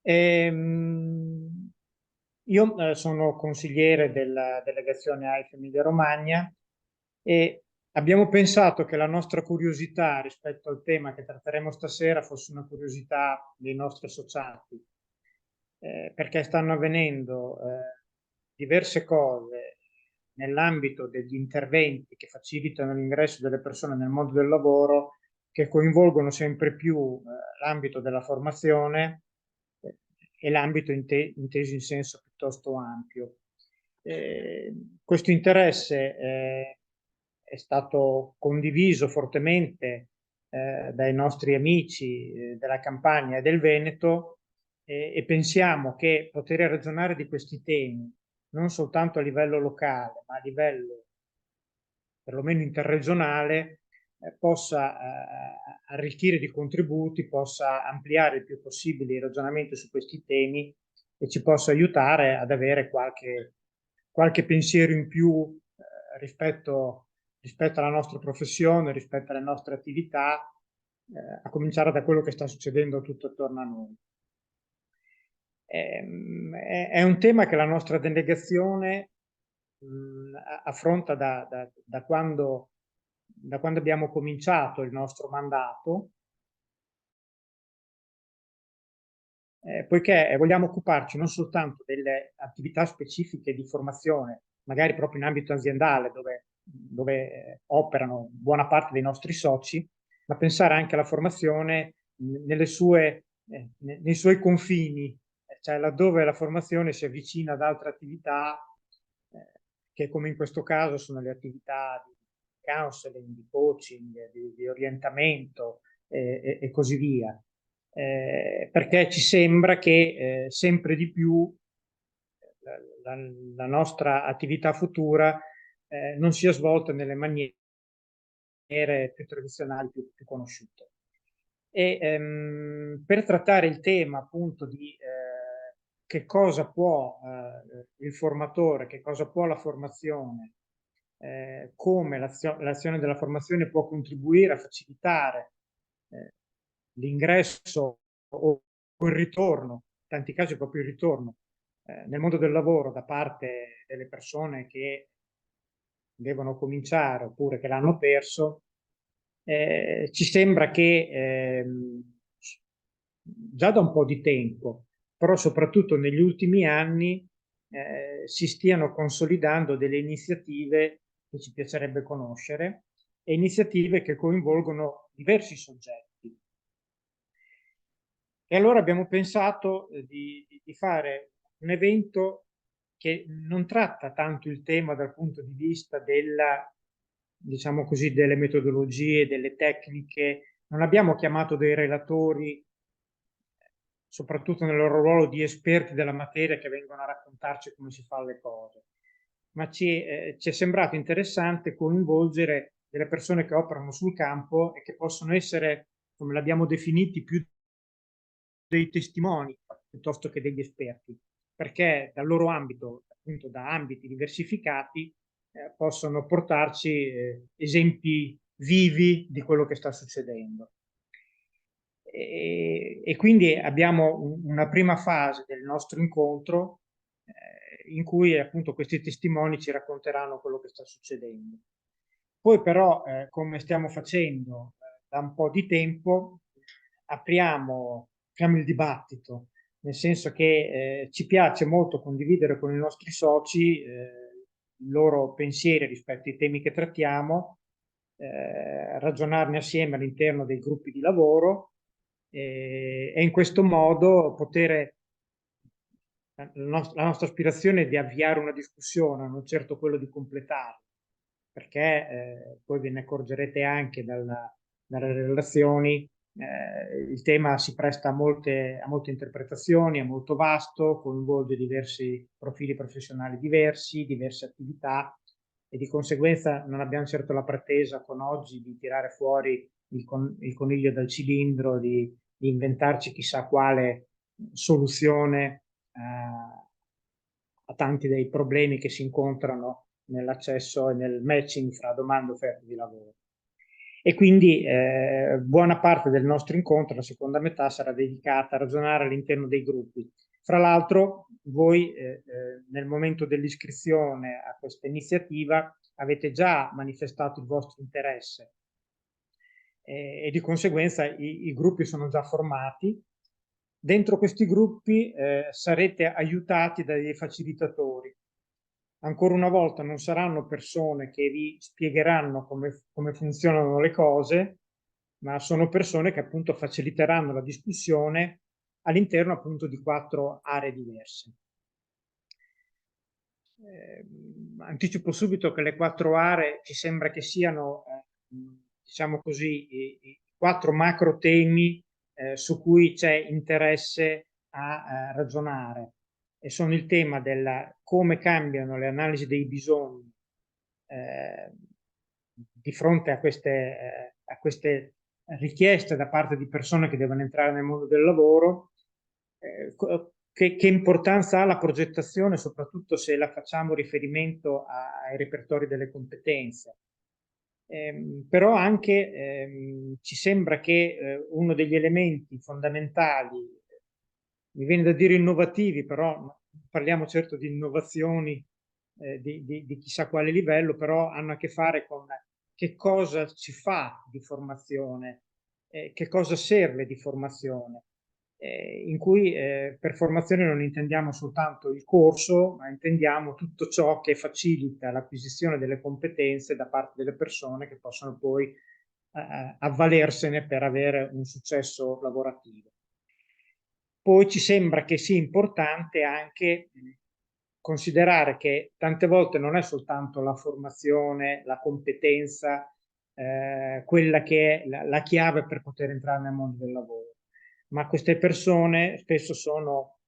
Ehm, io sono consigliere della delegazione AIFA Emilia-Romagna e abbiamo pensato che la nostra curiosità rispetto al tema che tratteremo stasera fosse una curiosità dei nostri associati, perché stanno avvenendo diverse cose nell'ambito degli interventi che facilitano l'ingresso delle persone nel mondo del lavoro, che coinvolgono sempre più l'ambito della formazione eh, e l'ambito inteso in senso piuttosto ampio. Questo interesse è stato condiviso fortemente dai nostri amici della Campania e del Veneto e pensiamo che poter ragionare di questi temi non soltanto a livello locale, ma a livello perlomeno interregionale, possa arricchire di contributi, possa ampliare il più possibile i ragionamenti su questi temi e ci possa aiutare ad avere qualche pensiero in più rispetto alla nostra professione, rispetto alle nostre attività, a cominciare da quello che sta succedendo tutto attorno a noi. È un tema che la nostra delegazione affronta da quando abbiamo cominciato il nostro mandato, poiché vogliamo occuparci non soltanto delle attività specifiche di formazione, magari proprio in ambito aziendale, dove operano buona parte dei nostri soci, ma pensare anche alla formazione nei suoi confini, cioè laddove la formazione si avvicina ad altre attività, che come in questo caso sono le attività di counseling, di coaching, di orientamento e così via. Perché ci sembra che sempre di più la nostra attività futura non sia svolta nelle maniere più tradizionali, più conosciute. Per trattare il tema appunto di che cosa può il formatore, che cosa può la formazione, come l'azione della formazione può contribuire a facilitare l'ingresso o il ritorno, in tanti casi proprio il ritorno, nel mondo del lavoro da parte delle persone che devono cominciare oppure che l'hanno perso, ci sembra che già da un po' di tempo, però soprattutto negli ultimi anni, si stiano consolidando delle iniziative che ci piacerebbe conoscere e iniziative che coinvolgono diversi soggetti. E allora abbiamo pensato di fare un evento che non tratta tanto il tema dal punto di vista diciamo così, delle metodologie, delle tecniche. Non abbiamo chiamato dei relatori, soprattutto nel loro ruolo di esperti della materia, che vengono a raccontarci come si fanno le cose, ma ci è sembrato interessante coinvolgere delle persone che operano sul campo e che possono essere, come l'abbiamo definiti, più dei testimoni piuttosto che degli esperti, perché dal loro ambito, appunto da ambiti diversificati, possono portarci esempi vivi di quello che sta succedendo. E quindi abbiamo una prima fase del nostro incontro in cui appunto questi testimoni ci racconteranno quello che sta succedendo. Poi però, come stiamo facendo da un po' di tempo, apriamo il dibattito, nel senso che ci piace molto condividere con i nostri soci i loro pensieri rispetto ai temi che trattiamo, ragionarne assieme all'interno dei gruppi di lavoro e in questo modo poter la nostra aspirazione è di avviare una discussione, non certo quello di completarla, perché poi ve ne accorgerete anche dalle relazioni, il tema si presta a molte interpretazioni, è molto vasto, coinvolge diversi profili professionali diversi, diverse attività e di conseguenza non abbiamo certo la pretesa con oggi di tirare fuori il coniglio dal cilindro, di inventarci chissà quale soluzione a tanti dei problemi che si incontrano nell'accesso e nel matching fra domanda e offerta di lavoro. E quindi buona parte del nostro incontro, la seconda metà, sarà dedicata a ragionare all'interno dei gruppi. Fra l'altro, voi nel momento dell'iscrizione a questa iniziativa avete già manifestato il vostro interesse e di conseguenza i gruppi sono già formati. Dentro questi gruppi sarete aiutati da dei facilitatori. Ancora una volta non saranno persone che vi spiegheranno come funzionano le cose, ma sono persone che appunto faciliteranno la discussione all'interno appunto di 4 aree diverse. Anticipo subito che le 4 aree ci sembra che siano, diciamo così, i 4 macro temi su cui c'è interesse a ragionare, e sono il tema del come cambiano le analisi dei bisogni di fronte a queste richieste da parte di persone che devono entrare nel mondo del lavoro, che importanza ha la progettazione, soprattutto se la facciamo riferimento ai repertori delle competenze. Però anche ci sembra che uno degli elementi fondamentali, mi viene da dire innovativi, però parliamo certo di innovazioni di chissà quale livello, però hanno a che fare con che cosa ci fa di formazione, che cosa serve di formazione, in cui per formazione non intendiamo soltanto il corso, ma intendiamo tutto ciò che facilita l'acquisizione delle competenze da parte delle persone che possono poi avvalersene per avere un successo lavorativo. Poi ci sembra che sia importante anche considerare che tante volte non è soltanto la formazione, la competenza, quella che è la chiave per poter entrare nel mondo del lavoro, ma queste persone spesso sono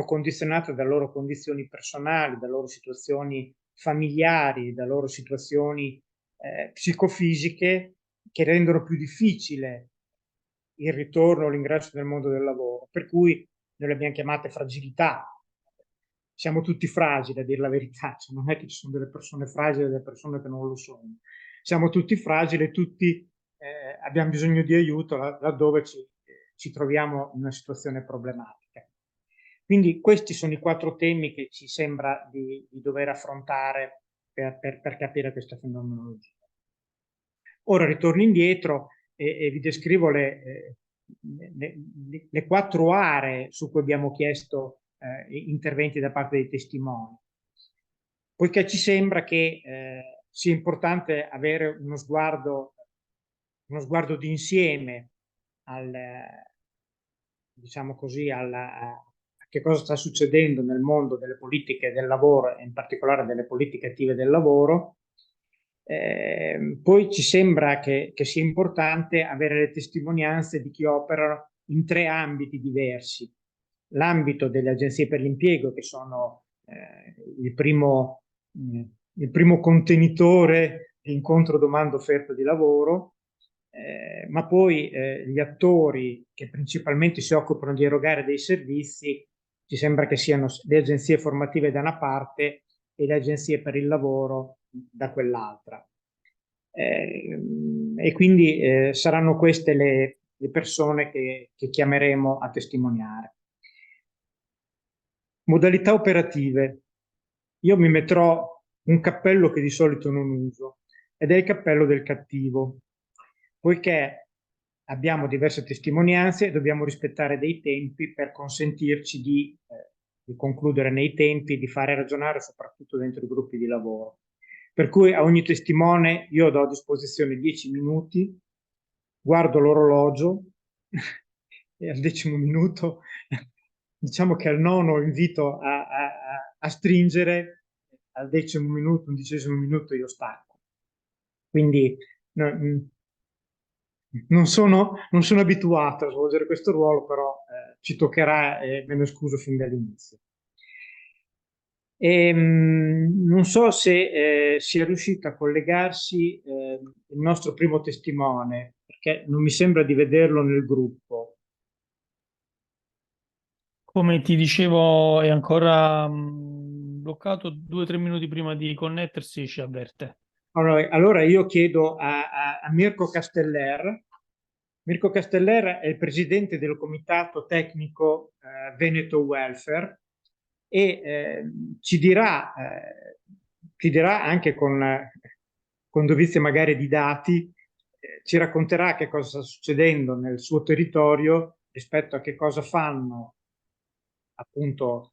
condizionate dalle loro condizioni personali, dalle loro situazioni familiari, dalle loro situazioni psicofisiche, che rendono più difficile il ritorno o l'ingresso nel mondo del lavoro, per cui noi le abbiamo chiamate fragilità. Siamo tutti fragili, a dire la verità, cioè, non è che ci sono delle persone fragili e delle persone che non lo sono. Siamo tutti fragili e tutti abbiamo bisogno di aiuto laddove ci troviamo in una situazione problematica. Quindi questi sono i 4 temi che ci sembra di dover affrontare per capire questa fenomenologia. Ora ritorno indietro e vi descrivo le 4 aree su cui abbiamo chiesto interventi da parte dei testimoni, poiché ci sembra che sia importante avere uno sguardo d'insieme diciamo così, a che cosa sta succedendo nel mondo delle politiche del lavoro e in particolare delle politiche attive del lavoro. Poi ci sembra che sia importante avere le testimonianze di chi opera in 3 ambiti diversi. L'ambito delle agenzie per l'impiego, che sono il primo contenitore di incontro domanda offerta di lavoro, ma poi gli attori che principalmente si occupano di erogare dei servizi, ci sembra che siano le agenzie formative da una parte e le agenzie per il lavoro da quell'altra. E quindi saranno queste le persone che chiameremo a testimoniare. Modalità operative. Io mi metterò un cappello che di solito non uso, ed è il cappello del cattivo, poiché abbiamo diverse testimonianze e dobbiamo rispettare dei tempi per consentirci di concludere nei tempi e di fare ragionare soprattutto dentro i gruppi di lavoro. Per cui a ogni testimone io do a disposizione 10 minuti, guardo l'orologio e al 10° minuto, diciamo che al nono invito a stringere, al 10° minuto, 11° minuto io stacco. Quindi non sono abituato a svolgere questo ruolo, però ci toccherà e me ne scuso fin dall'inizio. Non so se sia riuscito a collegarsi il nostro primo testimone, perché non mi sembra di vederlo nel gruppo. Come ti dicevo, è ancora bloccato 2 o 3 minuti prima di connettersi, ci avverte. Allora io chiedo a Mirko Casteller. Mirko Casteller è il presidente del comitato tecnico Veneto Welfare e ci dirà anche con dovizia magari di dati, ci racconterà che cosa sta succedendo nel suo territorio rispetto a che cosa fanno appunto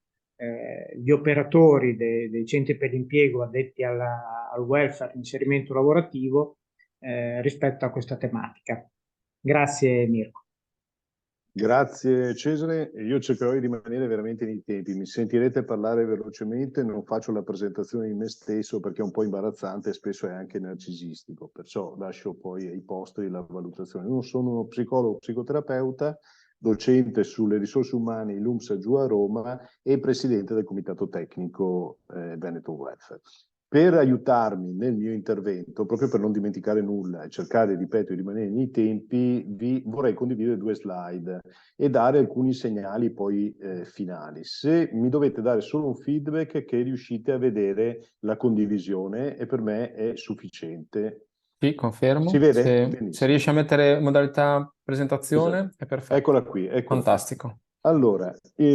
gli operatori dei centri per l'impiego addetti al welfare, inserimento lavorativo rispetto a questa tematica. Grazie Mirko. Grazie Cesare, io cercherò di rimanere veramente nei tempi, mi sentirete parlare velocemente, non faccio la presentazione di me stesso perché è un po' imbarazzante e spesso è anche narcisistico, perciò lascio poi ai posteri la valutazione. Io sono uno psicologo, psicoterapeuta, docente sulle risorse umane in LUMSA giù a Roma e presidente del comitato tecnico Veneto Welfare. Per aiutarmi nel mio intervento, proprio per non dimenticare nulla e cercare, ripeto, di rimanere nei tempi, vi vorrei condividere 2 slide e dare alcuni segnali poi finali. Se mi dovete dare solo un feedback che riuscite a vedere la condivisione e per me è sufficiente. Sì, Si confermo. vede? Se Benissimo. riesci a mettere modalità Esatto. presentazione, è perfetto. Eccola qui, eccola qui. Fantastico. Allora,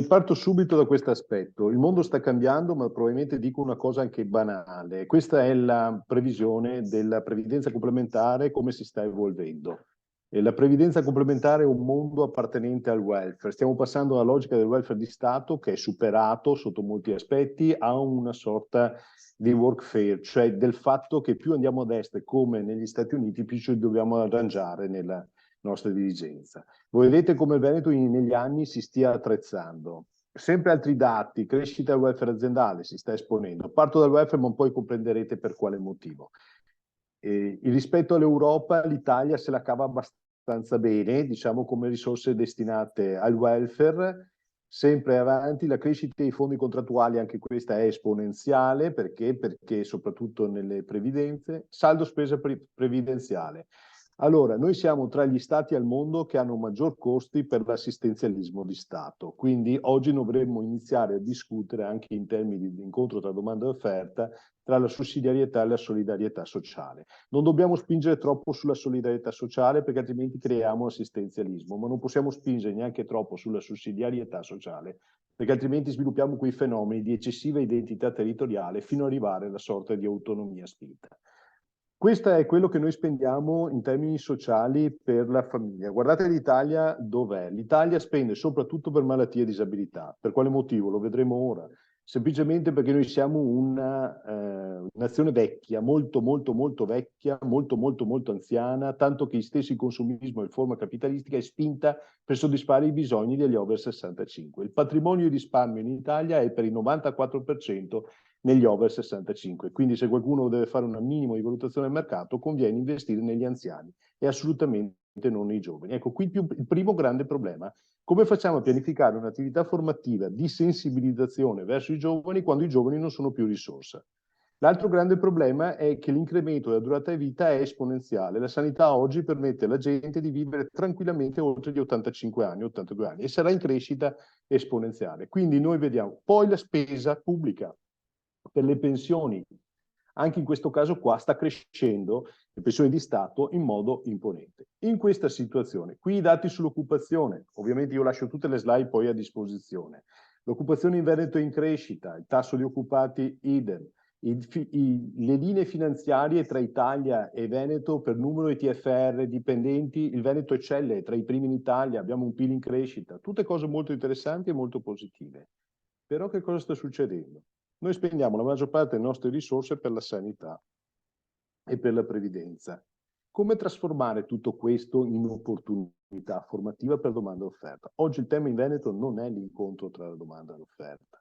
parto subito da questo aspetto. Il mondo sta cambiando, ma probabilmente dico una cosa anche banale. Questa è la previsione della previdenza complementare, come si sta evolvendo. E la previdenza complementare è un mondo appartenente al welfare. Stiamo passando dalla logica del welfare di Stato, che è superato sotto molti aspetti, a una sorta di workfare, cioè del fatto che più andiamo ad est, come negli Stati Uniti, più ci dobbiamo arrangiare nella nostra dirigenza. Voi vedete come il Veneto negli anni si stia attrezzando. Sempre altri dati, crescita del welfare aziendale si sta esponendo. Parto dal welfare, ma poi comprenderete per quale motivo. Rispetto all'Europa, l'Italia se la cava abbastanza bene, diciamo come risorse destinate al welfare, sempre avanti. La crescita dei fondi contrattuali, anche questa è esponenziale, perché soprattutto nelle previdenze. Saldo spesa previdenziale. Allora, noi siamo tra gli stati al mondo che hanno maggior costi per l'assistenzialismo di Stato, quindi oggi dovremmo iniziare a discutere anche in termini di incontro tra domanda e offerta tra la sussidiarietà e la solidarietà sociale. Non dobbiamo spingere troppo sulla solidarietà sociale perché altrimenti creiamo assistenzialismo, ma non possiamo spingere neanche troppo sulla sussidiarietà sociale perché altrimenti sviluppiamo quei fenomeni di eccessiva identità territoriale fino ad arrivare alla sorta di autonomia spinta. Questo è quello che noi spendiamo in termini sociali per la famiglia. Guardate l'Italia dov'è. L'Italia spende soprattutto per malattie e disabilità. Per quale motivo? Lo vedremo ora. Semplicemente perché noi siamo una nazione vecchia, molto molto molto vecchia, molto molto molto anziana, tanto che il stesso consumismo in forma capitalistica è spinta per soddisfare i bisogni degli over 65. Il patrimonio di risparmio in Italia è per il 94% negli over 65. Quindi se qualcuno deve fare un minimo di valutazione del mercato, conviene investire negli anziani e assolutamente non nei giovani. Ecco, qui il primo grande problema. Come facciamo a pianificare un'attività formativa di sensibilizzazione verso i giovani quando i giovani non sono più risorsa? L'altro grande problema è che l'incremento della durata di vita è esponenziale. La sanità oggi permette alla gente di vivere tranquillamente oltre gli 85 anni, 82 anni e sarà in crescita esponenziale. Quindi noi vediamo poi la spesa pubblica per le pensioni. Anche in questo caso qua sta crescendo le pensioni di Stato in modo imponente. In questa situazione, qui i dati sull'occupazione, ovviamente io lascio tutte le slide poi a disposizione. L'occupazione in Veneto è in crescita, il tasso di occupati idem, le linee finanziarie tra Italia e Veneto per numero di TFR dipendenti, il Veneto eccelle, tra i primi in Italia, abbiamo un PIL in crescita, tutte cose molto interessanti e molto positive. Però che cosa sta succedendo? Noi spendiamo la maggior parte delle nostre risorse per la sanità e per la previdenza. Come trasformare tutto questo in opportunità formativa per domanda e offerta? Oggi il tema in Veneto non è l'incontro tra la domanda e l'offerta.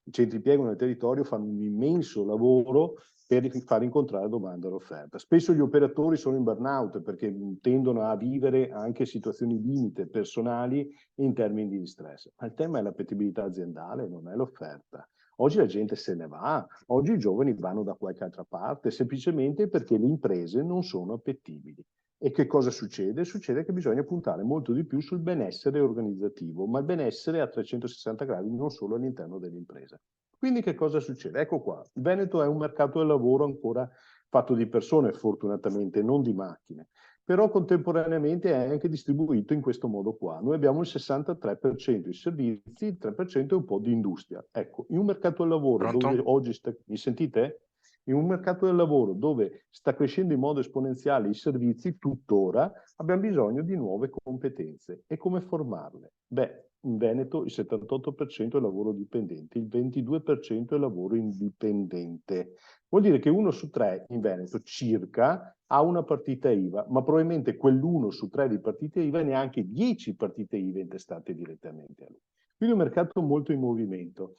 I centri impiego nel territorio fanno un immenso lavoro per far incontrare la domanda e l'offerta. Spesso gli operatori sono in burnout perché tendono a vivere anche situazioni limite personali in termini di stress. Ma il tema è l'appetibilità aziendale, non è l'offerta. Oggi la gente se ne va, oggi i giovani vanno da qualche altra parte, semplicemente perché le imprese non sono appetibili. E che cosa succede? Succede che bisogna puntare molto di più sul benessere organizzativo, ma il benessere a 360 gradi, non solo all'interno dell'impresa. Quindi che cosa succede? Ecco qua, il Veneto è un mercato del lavoro ancora fatto di persone fortunatamente, non di macchine, però contemporaneamente è anche distribuito in questo modo qua. Noi abbiamo il 63% di servizi, il 3% è un po' di industria. Ecco, in un mercato del lavoro Pronto? dove oggi mi sentite? In un mercato del lavoro dove sta crescendo in modo esponenziale i servizi, tuttora abbiamo bisogno di nuove competenze. E come formarle? Beh, in Veneto il 78% è lavoro dipendente, il 22% è lavoro indipendente. Vuol dire che 1 su 3 in Veneto circa ha una partita IVA, ma probabilmente quell'1 su 3 di partite IVA neanche 10 partite IVA intestate direttamente a lui. Quindi un mercato molto in movimento.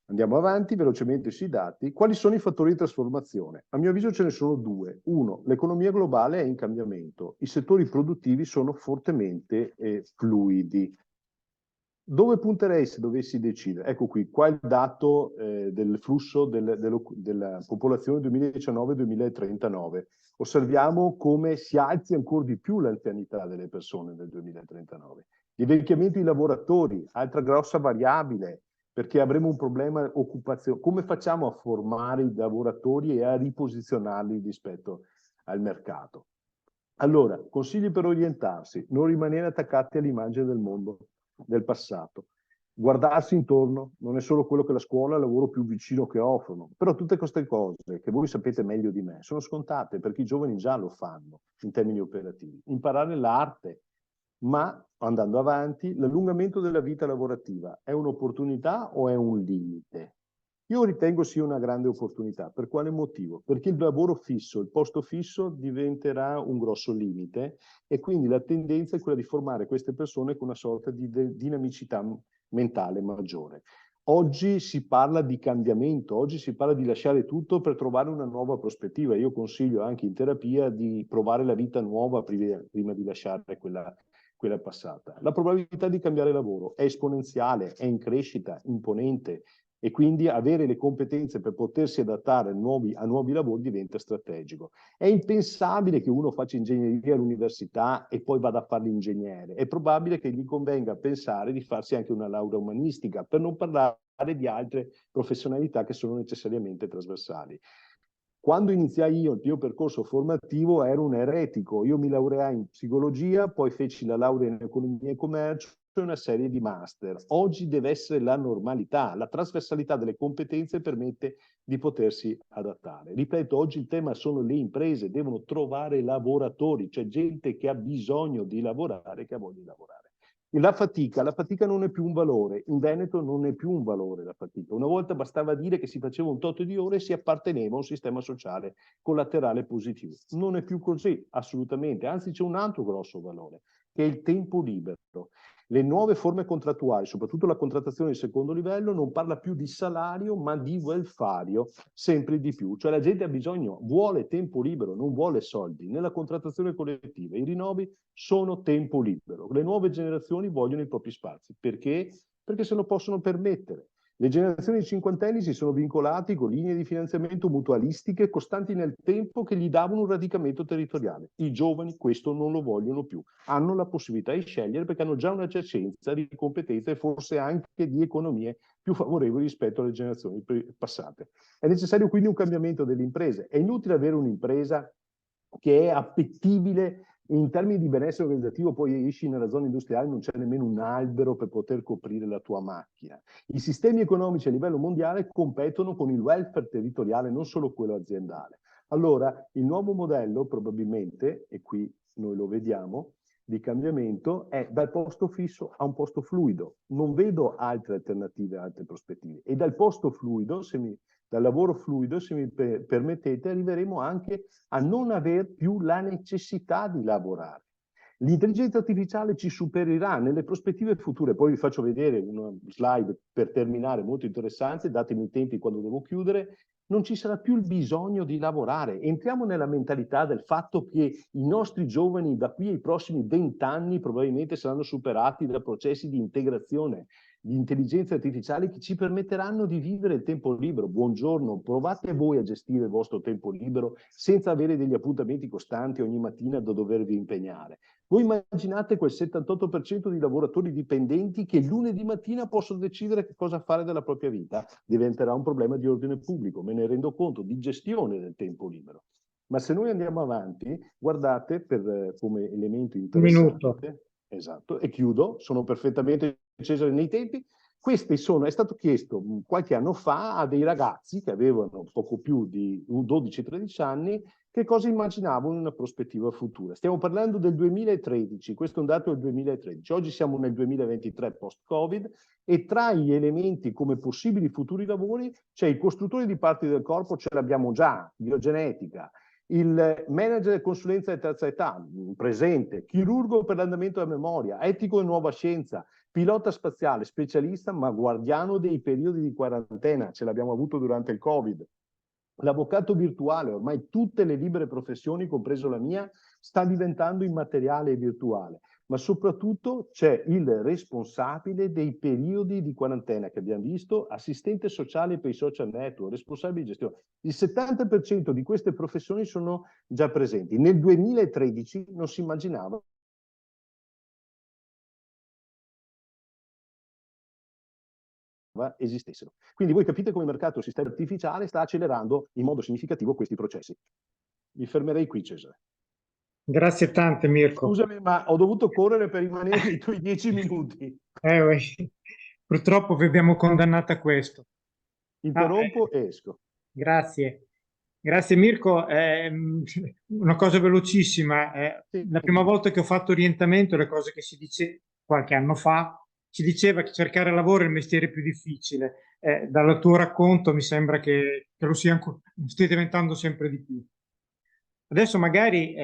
Andiamo avanti velocemente sui dati. Quali sono i fattori di trasformazione? A mio avviso ce ne sono due. Uno, l'economia globale è in cambiamento. I settori produttivi sono fortemente fluidi. Dove punterei se dovessi decidere? Ecco qui, qua il dato del flusso della popolazione 2019-2039. Osserviamo come si alzi ancora di più l'anzianità delle persone nel 2039. L'invecchiamento dei lavoratori, altra grossa variabile, perché avremo un problema occupazione. Come facciamo a formare i lavoratori e a riposizionarli rispetto al mercato? Allora, consigli per orientarsi, non rimanere attaccati all'immagine del mondo del passato. Guardarsi intorno, non è solo quello che la scuola e il lavoro più vicino che offrono, però tutte queste cose che voi sapete meglio di me sono scontate perché i giovani già lo fanno in termini operativi. Imparare l'arte, ma andando avanti, l'allungamento della vita lavorativa è un'opportunità o è un limite? Io ritengo sia una grande opportunità. Per quale motivo? Perché il lavoro fisso, il posto fisso diventerà un grosso limite e quindi la tendenza è quella di formare queste persone con una sorta di dinamicità mentale maggiore. Oggi si parla di cambiamento, oggi si parla di lasciare tutto per trovare una nuova prospettiva. Io consiglio anche in terapia di provare la vita nuova prima di lasciare quella passata. La probabilità di cambiare lavoro è esponenziale, è in crescita, imponente, e quindi avere le competenze per potersi adattare a nuovi lavori diventa strategico. È impensabile che uno faccia ingegneria all'università e poi vada a fare l'ingegnere. È probabile che gli convenga pensare di farsi anche una laurea umanistica, per non parlare di altre professionalità che sono necessariamente trasversali. Quando iniziai io il mio percorso formativo ero un eretico, io mi laureai in psicologia, poi feci la laurea in economia e commercio e una serie di master. Oggi deve essere la normalità, la trasversalità delle competenze permette di potersi adattare. Ripeto, oggi il tema sono le imprese, devono trovare lavoratori, cioè gente che ha bisogno di lavorare, che ha voglia di lavorare. La fatica non è più un valore, in Veneto non è più un valore la fatica. Una volta bastava dire che si faceva un tot di ore e si apparteneva a un sistema sociale collaterale positivo. Non è più così, assolutamente, anzi c'è un altro grosso valore, che è il tempo libero. Le nuove forme contrattuali, soprattutto la contrattazione di secondo livello, non parla più di salario ma di welfario, sempre di più. Cioè la gente ha bisogno, vuole tempo libero, non vuole soldi. Nella contrattazione collettiva i rinnovi sono tempo libero. Le nuove generazioni vogliono i propri spazi. Perché? Perché se lo possono permettere. Le generazioni cinquantenni si sono vincolati con linee di finanziamento mutualistiche costanti nel tempo che gli davano un radicamento territoriale. I giovani questo non lo vogliono più. Hanno la possibilità di scegliere perché hanno già una giacenza di competenze e forse anche di economie più favorevoli rispetto alle generazioni passate. È necessario quindi un cambiamento delle imprese. È inutile avere un'impresa che è appetibile in termini di benessere organizzativo, poi esci nella zona industriale, non c'è nemmeno un albero per poter coprire la tua macchina. I sistemi economici a livello mondiale competono con il welfare territoriale, non solo quello aziendale. Allora, il nuovo modello probabilmente, e qui noi lo vediamo, di cambiamento è dal posto fisso a un posto fluido. Non vedo altre alternative, altre prospettive. E dal posto fluido, dal lavoro fluido, se mi permettete, arriveremo anche a non aver più la necessità di lavorare. L'intelligenza artificiale ci supererà nelle prospettive future. Poi vi faccio vedere una slide per terminare molto interessante, datemi i tempi quando devo chiudere. Non ci sarà più il bisogno di lavorare. Entriamo nella mentalità del fatto che i nostri giovani da qui ai prossimi 20 anni probabilmente saranno superati da processi di integrazione. di intelligenze artificiali che ci permetteranno di vivere il tempo libero. Buongiorno, provate voi a gestire il vostro tempo libero senza avere degli appuntamenti costanti ogni mattina da dovervi impegnare. Voi immaginate quel 78% di lavoratori dipendenti che il lunedì mattina possono decidere che cosa fare della propria vita? Diventerà un problema di ordine pubblico, me ne rendo conto, di gestione del tempo libero. Ma se noi andiamo avanti, guardate come elemento Un minuto. interessante, esatto, e chiudo, sono perfettamente Cesare nei tempi. È stato chiesto qualche anno fa a dei ragazzi che avevano poco più di 12-13 anni che cosa immaginavano in una prospettiva futura. Stiamo parlando del 2013, questo è un dato del 2013. Oggi siamo nel 2023 post-Covid e tra gli elementi come possibili futuri lavori c'è il costruttore di parti del corpo, ce l'abbiamo già, biogenetica, il manager di consulenza di terza età, presente, chirurgo per l'andamento della memoria, etico e nuova scienza, pilota spaziale, specialista ma guardiano dei periodi di quarantena, ce l'abbiamo avuto durante il Covid. L'avvocato virtuale, ormai tutte le libere professioni, compreso la mia, sta diventando immateriale e virtuale, ma soprattutto c'è il responsabile dei periodi di quarantena che abbiamo visto, assistente sociale per i social network, responsabile di gestione. Il 70% di queste professioni sono già presenti. Nel 2013 non si immaginava esistessero. Quindi voi capite come il mercato del sistema artificiale sta accelerando in modo significativo questi processi. Mi fermerei qui, Cesare. Grazie tante, Mirko. Scusami, ma ho dovuto correre per rimanere nei tuoi 10 minuti. Purtroppo vi abbiamo condannato a questo. Interrompo e esco. Grazie. Grazie Mirko. Una cosa velocissima. Sì. La prima volta che ho fatto orientamento, le cose che si dice qualche anno fa, si diceva che cercare lavoro è il mestiere più difficile. Dal tuo racconto mi sembra che lo stia diventando sempre di più. Adesso magari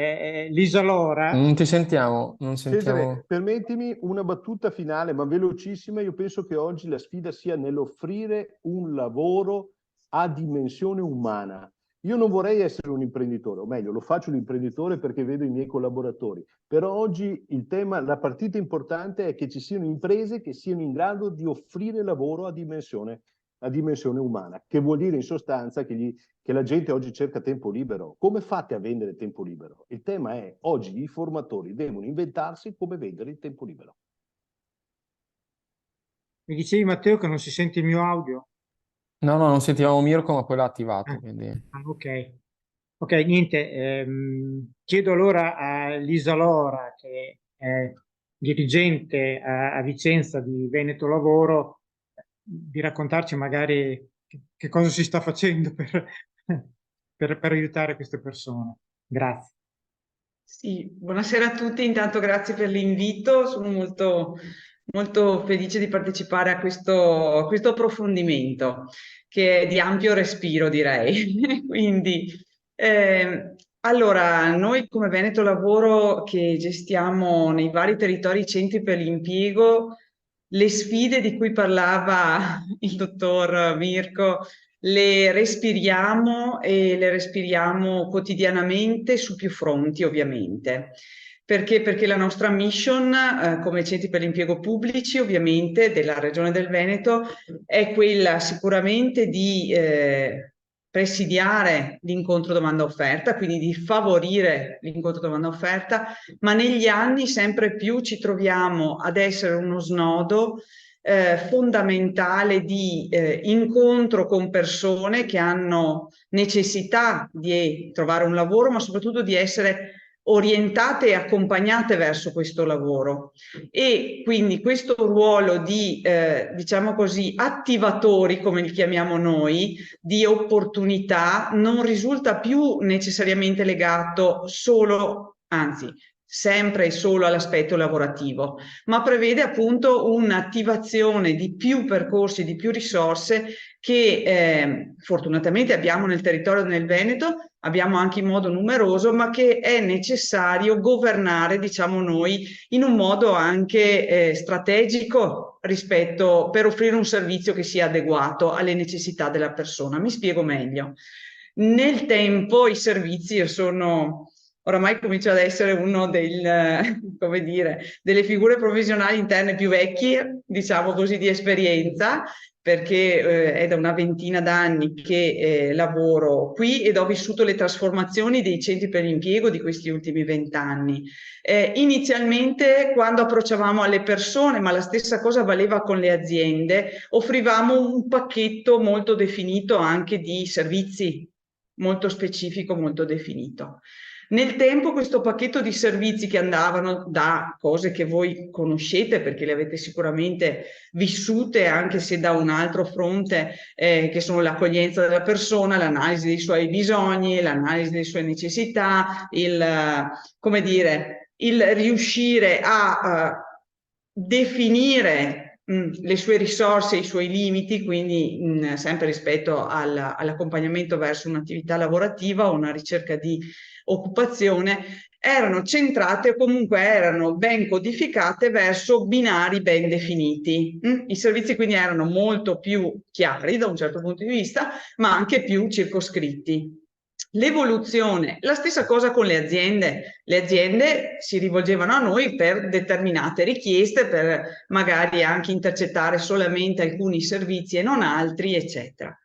Lisa Lora. Non ti sentiamo, non sentiamo. Cesare, permettimi una battuta finale, ma velocissima. Io penso che oggi la sfida sia nell'offrire un lavoro a dimensione umana. Io non vorrei essere un imprenditore, o meglio, lo faccio un imprenditore perché vedo i miei collaboratori. Però oggi il tema, la partita importante è che ci siano imprese che siano in grado di offrire lavoro a dimensione umana, che vuol dire in sostanza che la gente oggi cerca tempo libero. Come fate a vendere tempo libero? Il tema è, oggi i formatori devono inventarsi come vendere il tempo libero. Mi dicevi Matteo che non si sente il mio audio? No, non sentivamo Mirko, ma poi l'ha attivato. Quindi... Ok, niente. Chiedo allora a Lisa Lora, che è dirigente a Vicenza di Veneto Lavoro, di raccontarci magari che cosa si sta facendo per aiutare queste persone. Grazie. Sì, buonasera a tutti, intanto grazie per l'invito, sono molto felice di partecipare a questo approfondimento che è di ampio respiro, direi. Quindi, allora, noi come Veneto Lavoro che gestiamo nei vari territori centri per l'impiego, le sfide di cui parlava il dottor Mirko le respiriamo e le respiriamo quotidianamente su più fronti, ovviamente. Perché? Perché la nostra mission, come centri per l'impiego pubblici, ovviamente, della Regione del Veneto, è quella sicuramente di presidiare l'incontro domanda-offerta, quindi di favorire l'incontro domanda-offerta, ma negli anni sempre più ci troviamo ad essere uno snodo fondamentale di incontro con persone che hanno necessità di trovare un lavoro, ma soprattutto di essere orientate e accompagnate verso questo lavoro. E quindi questo ruolo di, diciamo così, attivatori, come li chiamiamo noi, di opportunità, non risulta più necessariamente legato solo, anzi, sempre e solo all'aspetto lavorativo, ma prevede appunto un'attivazione di più percorsi, di più risorse che fortunatamente abbiamo nel territorio del Veneto, abbiamo anche in modo numeroso, ma che è necessario governare, diciamo noi, in un modo anche strategico rispetto per offrire un servizio che sia adeguato alle necessità della persona. Mi spiego meglio. Nel tempo i servizi sono oramai comincio ad essere uno come dire, delle figure professionali interne più vecchie, diciamo così, di esperienza, perché è da una ventina d'anni che lavoro qui ed ho vissuto le trasformazioni dei centri per l'impiego di questi ultimi 20 anni. Inizialmente, quando approcciavamo alle persone, ma la stessa cosa valeva con le aziende, offrivamo un pacchetto molto definito anche di servizi, molto specifico, molto definito. Nel tempo questo pacchetto di servizi, che andavano da cose che voi conoscete perché le avete sicuramente vissute, anche se da un altro fronte, che sono l'accoglienza della persona, l'analisi dei suoi bisogni, l'analisi delle sue necessità, come dire, il riuscire a definire le sue risorse e i suoi limiti, quindi sempre rispetto all'accompagnamento verso un'attività lavorativa o una ricerca di occupazione, erano centrate o comunque erano ben codificate verso binari ben definiti. I servizi quindi erano molto più chiari da un certo punto di vista, ma anche più circoscritti. L'evoluzione, la stessa cosa con le aziende si rivolgevano a noi per determinate richieste, per magari anche intercettare solamente alcuni servizi e non altri, eccetera.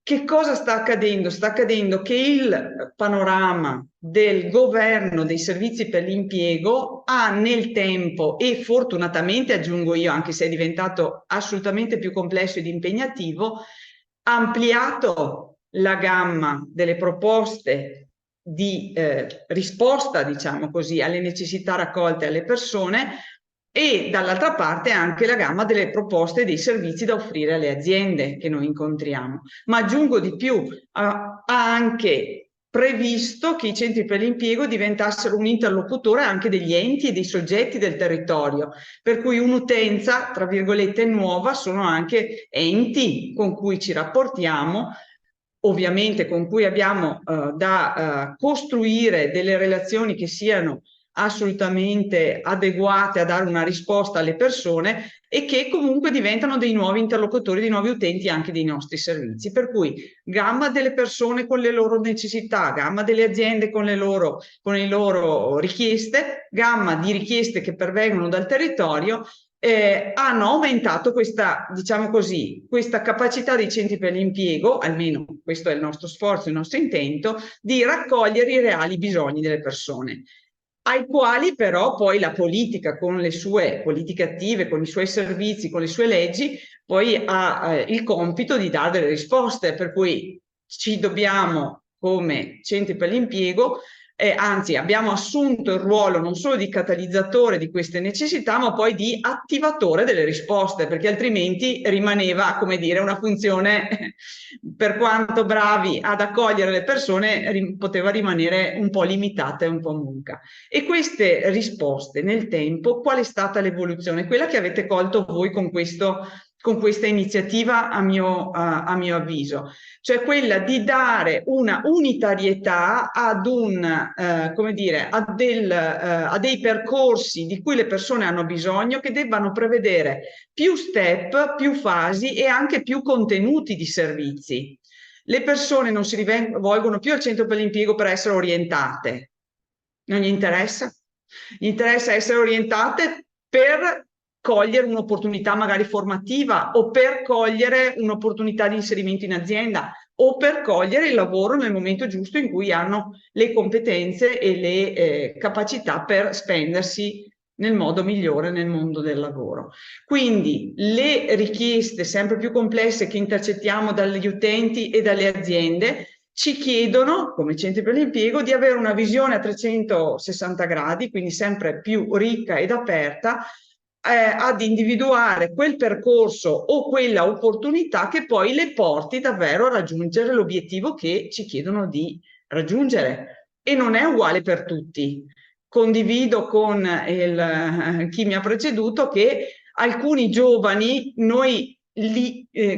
Che cosa sta accadendo? Sta accadendo che il panorama del governo dei servizi per l'impiego ha nel tempo, e fortunatamente aggiungo io, anche se è diventato assolutamente più complesso ed impegnativo, ampliato la gamma delle proposte di risposta, diciamo così, alle necessità raccolte alle persone, e dall'altra parte anche la gamma delle proposte e dei servizi da offrire alle aziende che noi incontriamo. Ma aggiungo di più, ha anche previsto che i centri per l'impiego diventassero un interlocutore anche degli enti e dei soggetti del territorio, per cui un'utenza, tra virgolette, nuova sono anche enti con cui ci rapportiamo, ovviamente con cui abbiamo da costruire delle relazioni che siano assolutamente adeguate a dare una risposta alle persone e che comunque diventano dei nuovi interlocutori, dei nuovi utenti anche dei nostri servizi. Per cui gamma delle persone con le loro necessità, gamma delle aziende con le loro richieste, gamma di richieste che pervengono dal territorio, hanno aumentato questa, diciamo così, questa capacità dei centri per l'impiego, almeno questo è il nostro sforzo, il nostro intento, di raccogliere i reali bisogni delle persone, ai quali però poi la politica, con le sue politiche attive, con i suoi servizi, con le sue leggi, poi ha il compito di dare delle risposte, per cui ci dobbiamo, come centri per l'impiego, anzi abbiamo assunto il ruolo non solo di catalizzatore di queste necessità, ma poi di attivatore delle risposte, perché altrimenti rimaneva, come dire, una funzione, per quanto bravi ad accogliere le persone, poteva rimanere un po' limitata e un po' monca. E queste risposte nel tempo, qual è stata l'evoluzione? Quella che avete colto voi con questa iniziativa, a mio avviso, cioè quella di dare una unitarietà ad come dire, a dei percorsi di cui le persone hanno bisogno, che debbano prevedere più step, più fasi e anche più contenuti di servizi. Le persone non si rivolgono più al centro per l'impiego per essere orientate, non gli interessa. Gli interessa essere orientate per cogliere un'opportunità magari formativa, o per cogliere un'opportunità di inserimento in azienda, o per cogliere il lavoro nel momento giusto in cui hanno le competenze e le capacità per spendersi nel modo migliore nel mondo del lavoro. Quindi le richieste sempre più complesse che intercettiamo dagli utenti e dalle aziende ci chiedono, come centri per l'impiego, di avere una visione a 360 gradi, quindi sempre più ricca ed aperta, ad individuare quel percorso o quella opportunità che poi le porti davvero a raggiungere l'obiettivo che ci chiedono di raggiungere. E non è uguale per tutti. Condivido con chi mi ha preceduto che alcuni giovani noi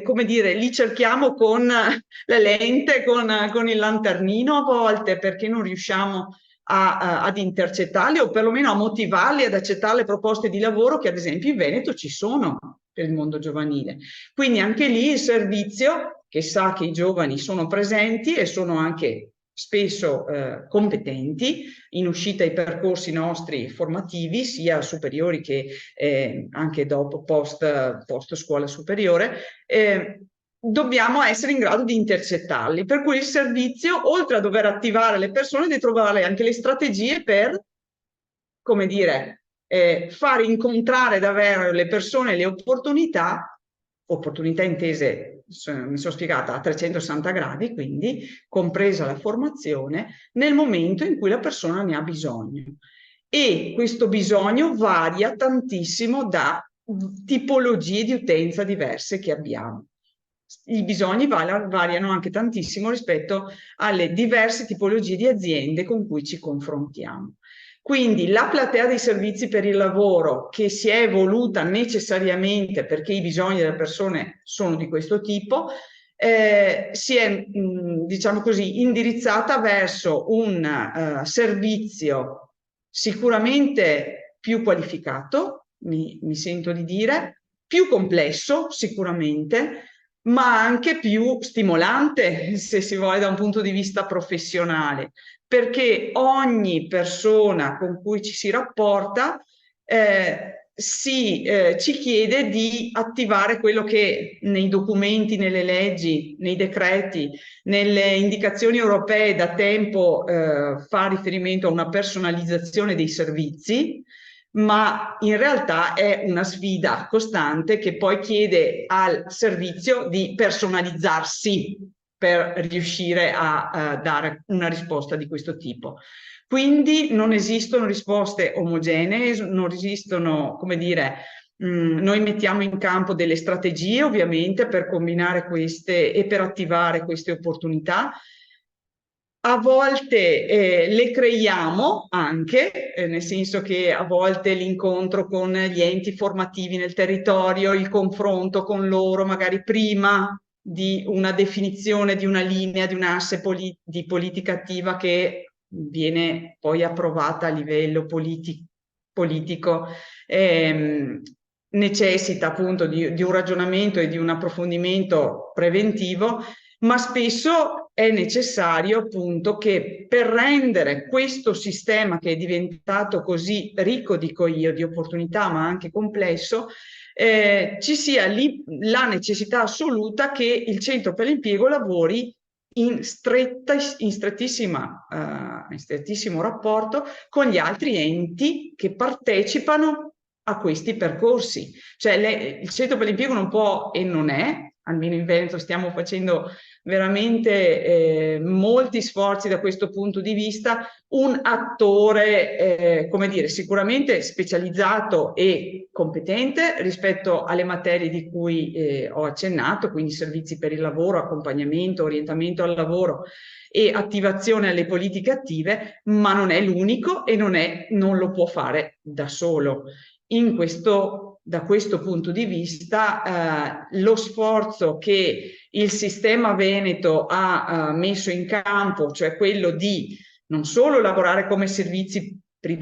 come dire, li cerchiamo con la lente, con il lanternino a volte, perché non riusciamo ad intercettarli, o perlomeno a motivarli ad accettare le proposte di lavoro che ad esempio in Veneto ci sono per il mondo giovanile. Quindi anche lì il servizio, che sa che i giovani sono presenti e sono anche spesso competenti, in uscita ai percorsi nostri formativi, sia superiori che anche dopo post scuola superiore, dobbiamo essere in grado di intercettarli. Per cui il servizio, oltre a dover attivare le persone, deve trovare anche le strategie per, come dire, far incontrare davvero le persone le opportunità intese, mi sono spiegata, a 360 gradi, quindi compresa la formazione, nel momento in cui la persona ne ha bisogno. E questo bisogno varia tantissimo da tipologie di utenza diverse che abbiamo. I bisogni variano anche tantissimo rispetto alle diverse tipologie di aziende con cui ci confrontiamo. Quindi la platea dei servizi per il lavoro, che si è evoluta necessariamente perché i bisogni delle persone sono di questo tipo, si è, diciamo così, indirizzata verso un servizio sicuramente più qualificato, mi sento di dire, più complesso sicuramente, ma anche più stimolante, se si vuole, da un punto di vista professionale, perché ogni persona con cui ci si rapporta ci chiede di attivare quello che nei documenti, nelle leggi, nei decreti, nelle indicazioni europee da tempo fa riferimento a una personalizzazione dei servizi, ma in realtà è una sfida costante che poi chiede al servizio di personalizzarsi per riuscire a dare una risposta di questo tipo. Quindi non esistono risposte omogenee, non esistono, come dire, noi mettiamo in campo delle strategie ovviamente per combinare queste e per attivare queste opportunità. A volte le creiamo anche, nel senso che a volte l'incontro con gli enti formativi nel territorio, il confronto con loro magari prima di una definizione di una linea, di un asse di politica attiva che viene poi approvata a livello politico, necessita appunto di un ragionamento e di un approfondimento preventivo, ma spesso è necessario appunto che per rendere questo sistema, che è diventato così ricco, dico io, di opportunità ma anche complesso, ci sia la necessità assoluta che il centro per l'impiego lavori in strettissimo rapporto con gli altri enti che partecipano a questi percorsi. Cioè il centro per l'impiego non può e non è, almeno in Veneto stiamo facendo veramente molti sforzi da questo punto di vista, un attore, come dire, sicuramente specializzato e competente rispetto alle materie di cui ho accennato, quindi servizi per il lavoro, accompagnamento, orientamento al lavoro e attivazione alle politiche attive, ma non è l'unico e non lo può fare da solo. Da questo punto di vista, lo sforzo che il sistema veneto ha messo in campo, cioè quello di non solo lavorare come servizi per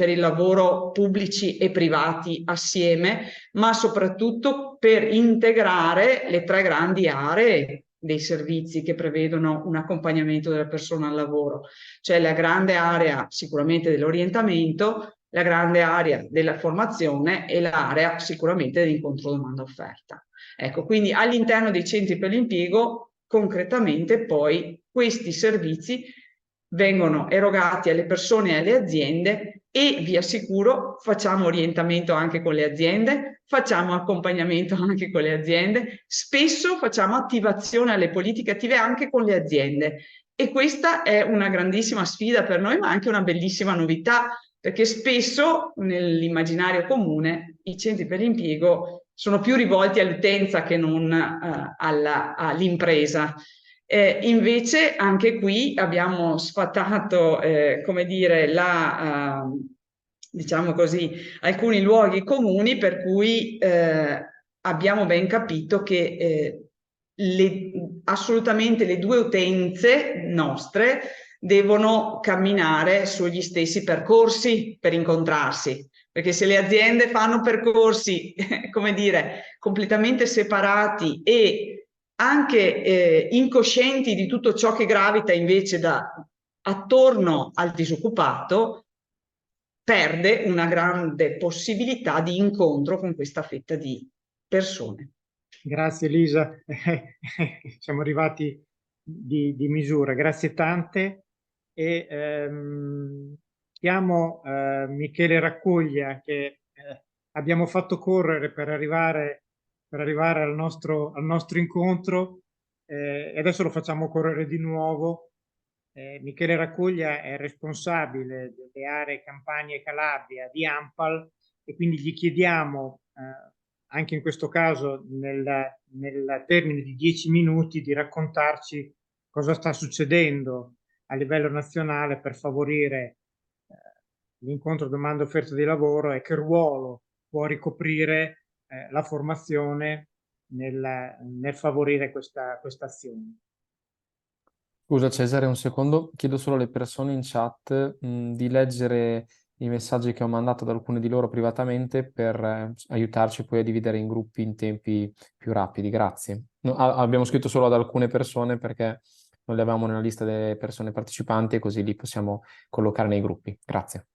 il lavoro pubblici e privati assieme, ma soprattutto per integrare le 3 grandi aree dei servizi che prevedono un accompagnamento della persona al lavoro, cioè la grande area sicuramente dell'orientamento, la grande area della formazione e l'area sicuramente dell'incontro domanda-offerta. Ecco, quindi all'interno dei centri per l'impiego, concretamente poi questi servizi vengono erogati alle persone e alle aziende e vi assicuro facciamo orientamento anche con le aziende, facciamo accompagnamento anche con le aziende, spesso facciamo attivazione alle politiche attive anche con le aziende e questa è una grandissima sfida per noi ma anche una bellissima novità perché spesso nell'immaginario comune i centri per l'impiego sono più rivolti all'utenza che non all'impresa. Invece anche qui abbiamo sfatato, come dire, diciamo così, alcuni luoghi comuni per cui abbiamo ben capito che assolutamente le 2 utenze nostre devono camminare sugli stessi percorsi per incontrarsi, perché se le aziende fanno percorsi, come dire, completamente separati e anche incoscienti di tutto ciò che gravita invece attorno al disoccupato, perde una grande possibilità di incontro con questa fetta di persone. Grazie Elisa, siamo arrivati di misura, grazie tante. E chiamo Michele Raccuglia, che abbiamo fatto correre per arrivare al nostro incontro, e adesso lo facciamo correre di nuovo. Michele Raccuglia è responsabile delle aree Campania e Calabria di ANPAL, e quindi gli chiediamo, anche in questo caso nel termine di 10 minuti, di raccontarci cosa sta succedendo a livello nazionale per favorire l'incontro domanda e offerta di lavoro, e che ruolo può ricoprire la formazione nel favorire questa azione. Scusa Cesare, un secondo, chiedo solo alle persone in chat di leggere i messaggi che ho mandato ad alcune di loro privatamente per aiutarci poi a dividere in gruppi in tempi più rapidi, grazie. Abbiamo scritto solo ad alcune persone perché non le avevamo nella lista delle persone partecipanti, e così li possiamo collocare nei gruppi. Grazie.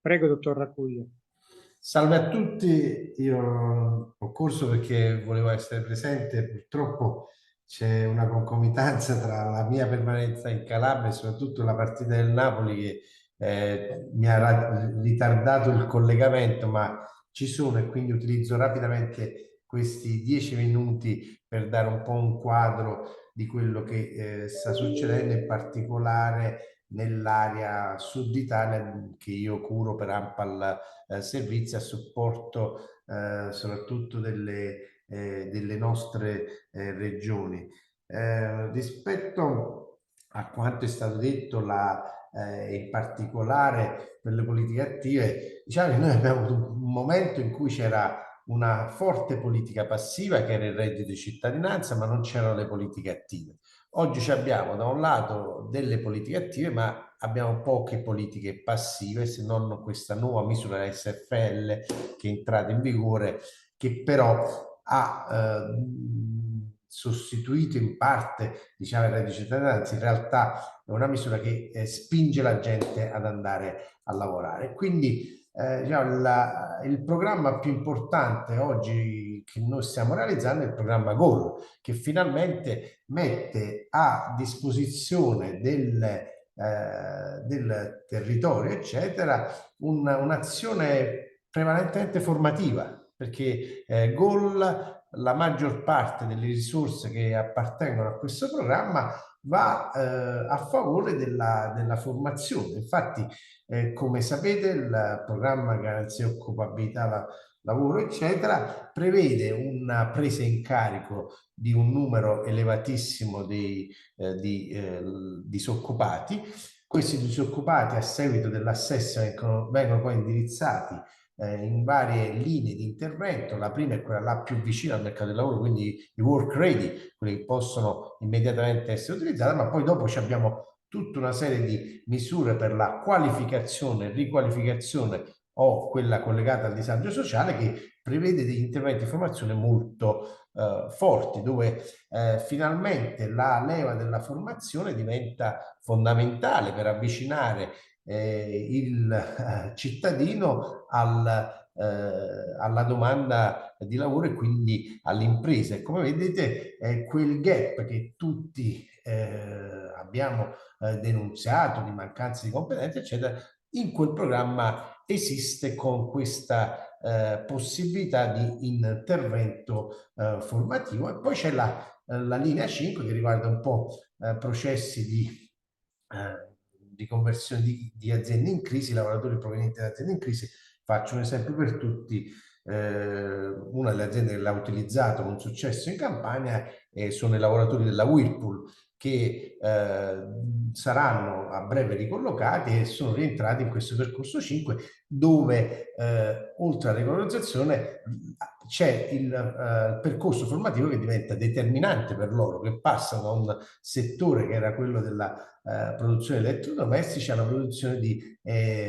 Prego, dottor Raccuglia. Salve a tutti, io ho corso perché volevo essere presente, purtroppo c'è una concomitanza tra la mia permanenza in Calabria e soprattutto la partita del Napoli che mi ha ritardato il collegamento, ma ci sono e quindi utilizzo rapidamente questi 10 minuti per dare un po' un quadro di quello che sta succedendo, in particolare nell'area sud Italia che io curo per ANPAL Servizi a supporto soprattutto delle nostre regioni. Rispetto a quanto è stato detto, in particolare per le politiche attive, diciamo che noi abbiamo avuto un momento in cui c'era una forte politica passiva che era il reddito di cittadinanza, ma non c'erano le politiche attive. Oggi abbiamo da un lato delle politiche attive, ma abbiamo poche politiche passive, se non questa nuova misura SFL che è entrata in vigore, che però ha sostituito in parte, diciamo, il reddito di cittadinanza. In realtà è una misura che spinge la gente ad andare a lavorare. Quindi diciamo, il programma più importante oggi che noi stiamo realizzando è il programma GOL, che finalmente mette a disposizione del territorio, eccetera, un'azione prevalentemente formativa, perché GOL, la maggior parte delle risorse che appartengono a questo programma va a favore della formazione. Infatti, come sapete, il programma Garanzia Occupabilità Lavoro, eccetera, prevede una presa in carico di un numero elevatissimo di disoccupati. Questi disoccupati, a seguito dell'assesso, vengono poi indirizzati in varie linee di intervento. La prima è quella là più vicina al mercato del lavoro, quindi i work ready, quelli che possono immediatamente essere utilizzati, ma poi dopo abbiamo tutta una serie di misure per la qualificazione, riqualificazione o quella collegata al disagio sociale, che prevede degli interventi di formazione molto forti, dove finalmente la leva della formazione diventa fondamentale per avvicinare il cittadino alla domanda di lavoro e quindi alle imprese. Come vedete, quel gap che tutti abbiamo denunziato di mancanza di competenze, eccetera, in quel programma esiste, con questa possibilità di intervento formativo. E poi c'è la linea 5 che riguarda un po' processi di conversione di aziende in crisi, lavoratori provenienti da aziende in crisi. Faccio un esempio per tutti. Una delle aziende che l'ha utilizzato con successo in Campania sono i lavoratori della Whirlpool, che saranno a breve ricollocati e sono rientrati in questo percorso 5, dove oltre alla regolarizzazione c'è il percorso formativo che diventa determinante per loro, che passano da un settore che era quello della produzione di elettrodomestici alla produzione di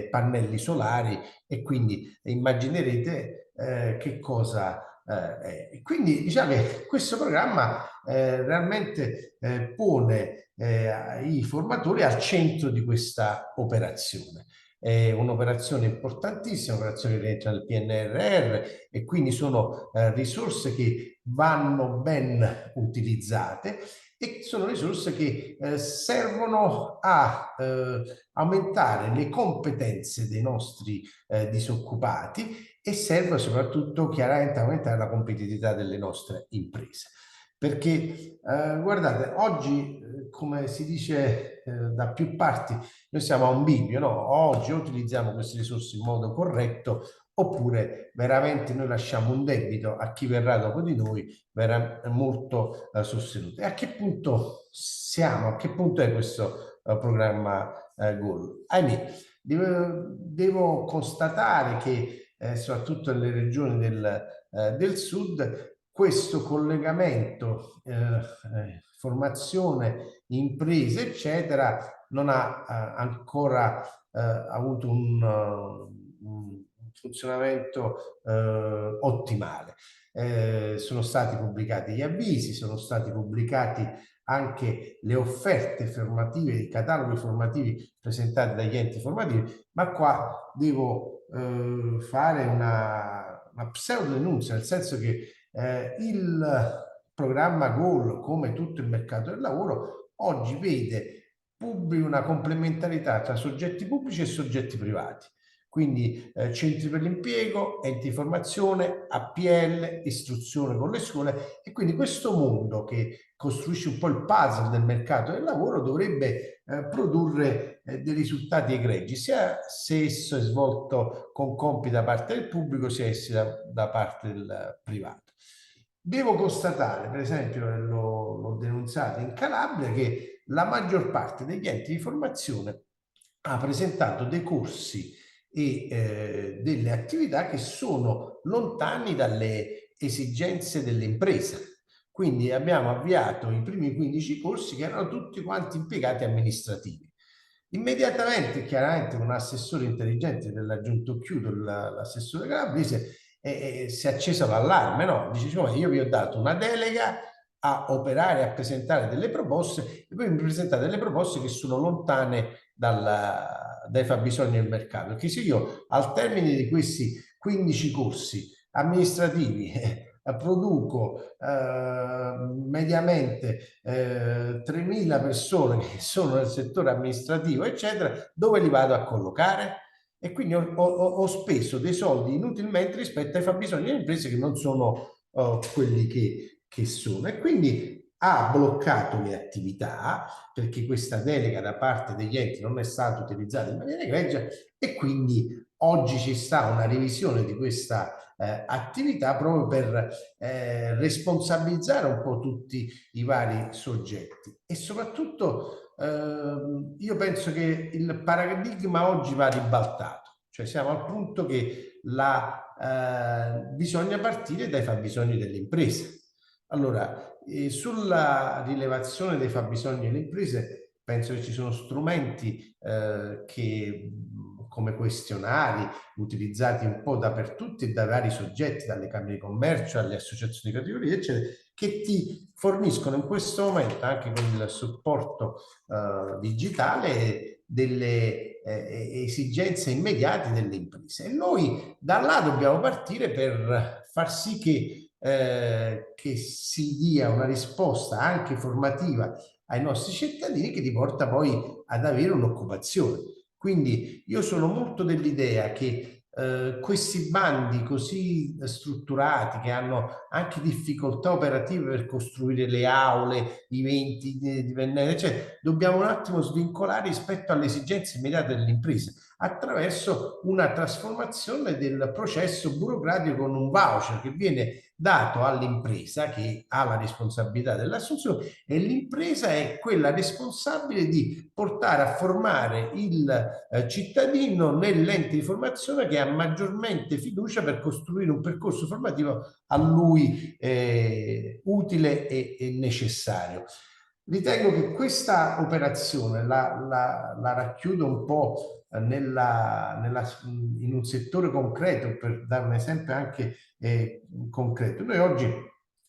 pannelli solari, e quindi immaginerete che cosa Quindi diciamo che questo programma realmente pone i formatori al centro di questa operazione. È un'operazione importantissima, un'operazione che rientra nel PNRR, e quindi sono risorse che vanno ben utilizzate, e sono risorse che servono a aumentare le competenze dei nostri disoccupati, e serve soprattutto chiaramente a aumentare la competitività delle nostre imprese. Perché guardate, oggi, come si dice da più parti, noi siamo a un bivio, no? Oggi utilizziamo queste risorse in modo corretto, oppure veramente noi lasciamo un debito a chi verrà dopo di noi molto sostenuto. E a che punto siamo? A che punto è questo programma GOL? Ahimè, devo constatare che soprattutto nelle regioni del sud, questo collegamento formazione, imprese, eccetera, non ha ancora avuto un funzionamento ottimale. Sono stati pubblicati gli avvisi, sono stati pubblicati anche le offerte formative, i cataloghi formativi presentati dagli enti formativi, ma qua devo fare una pseudo denuncia, nel senso che il programma GOL, come tutto il mercato del lavoro, oggi vede una complementarità tra soggetti pubblici e soggetti privati. Quindi centri per l'impiego, enti di formazione, APL, istruzione con le scuole, e quindi questo mondo che costruisce un po' il puzzle del mercato del lavoro dovrebbe produrre dei risultati egregi, sia se esso è svolto con compiti da parte del pubblico, sia esso da parte del privato. Devo constatare, per esempio, l'ho denunciato in Calabria, che la maggior parte degli enti di formazione ha presentato dei corsi e delle attività che sono lontani dalle esigenze delle imprese. Quindi abbiamo avviato i primi 15 corsi che erano tutti quanti impiegati amministrativi. Immediatamente, chiaramente, un assessore intelligente della Giunta Chiudo, l'assessore Calabrese, si è acceso l'allarme, no? Dice, io vi ho dato una delega a operare, a presentare delle proposte, e poi mi presentate delle proposte che sono lontane dai fabbisogni del mercato. Perché se io al termine di questi 15 corsi amministrativi produco mediamente 3.000 persone che sono nel settore amministrativo, eccetera, dove li vado a collocare? E quindi ho speso dei soldi inutilmente rispetto ai fabbisogni delle imprese, che non sono quelli che sono. E quindi ha bloccato le attività, perché questa delega da parte degli enti non è stata utilizzata in maniera egregia, e quindi oggi ci sta una revisione di questa attività, proprio per responsabilizzare un po' tutti i vari soggetti. E soprattutto io penso che il paradigma oggi va ribaltato, cioè siamo al punto che bisogna partire dai fabbisogni delle imprese. Allora, sulla rilevazione dei fabbisogni delle imprese penso che ci sono strumenti che, come questionari, utilizzati un po' dappertutto e da vari soggetti, dalle camere di commercio alle associazioni di categoria, eccetera, che ti forniscono in questo momento, anche con il supporto digitale, delle esigenze immediate delle imprese. E noi da là dobbiamo partire per far sì che si dia una risposta anche formativa ai nostri cittadini, che ti porta poi ad avere un'occupazione. Quindi io sono molto dell'idea che questi bandi così strutturati, che hanno anche difficoltà operative per costruire le aule, i 20 dipendenti, cioè, dobbiamo un attimo svincolare rispetto alle esigenze immediate delle imprese, attraverso una trasformazione del processo burocratico con un voucher che viene dato all'impresa, che ha la responsabilità dell'assunzione, e l'impresa è quella responsabile di portare a formare il cittadino nell'ente di formazione che ha maggiormente fiducia per costruire un percorso formativo a lui utile e necessario. Ritengo che questa operazione la racchiudo un po' in un settore concreto, per dare un esempio anche concreto. Noi oggi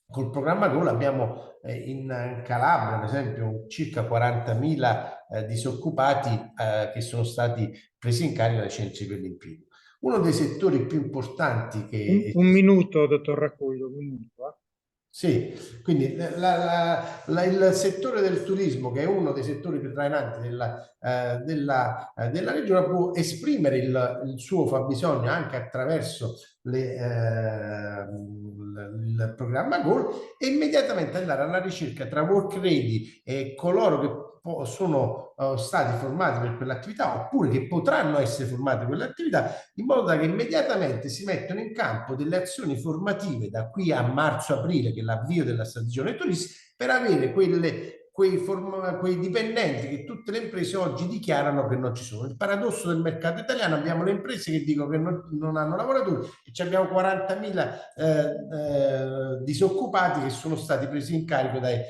col programma GOL abbiamo in Calabria, ad esempio, circa 40.000 disoccupati che sono stati presi in carico dai centri per l'impiego. Uno dei settori più importanti che... Un minuto, dottor Racuglio, un minuto. Sì, quindi il settore del turismo, che è uno dei settori più trainanti della regione, può esprimere il suo fabbisogno anche attraverso il programma GOL e immediatamente andare alla ricerca tra work ready e coloro che sono stati formati per quell'attività oppure che potranno essere formati per quell'attività, in modo da che immediatamente si mettono in campo delle azioni formative da qui a marzo-aprile, che è l'avvio della stagione turistica, per avere quei dipendenti che tutte le imprese oggi dichiarano che non ci sono. Il paradosso del mercato italiano: abbiamo le imprese che dicono che non hanno lavoratori e abbiamo 40.000 disoccupati che sono stati presi in carico dai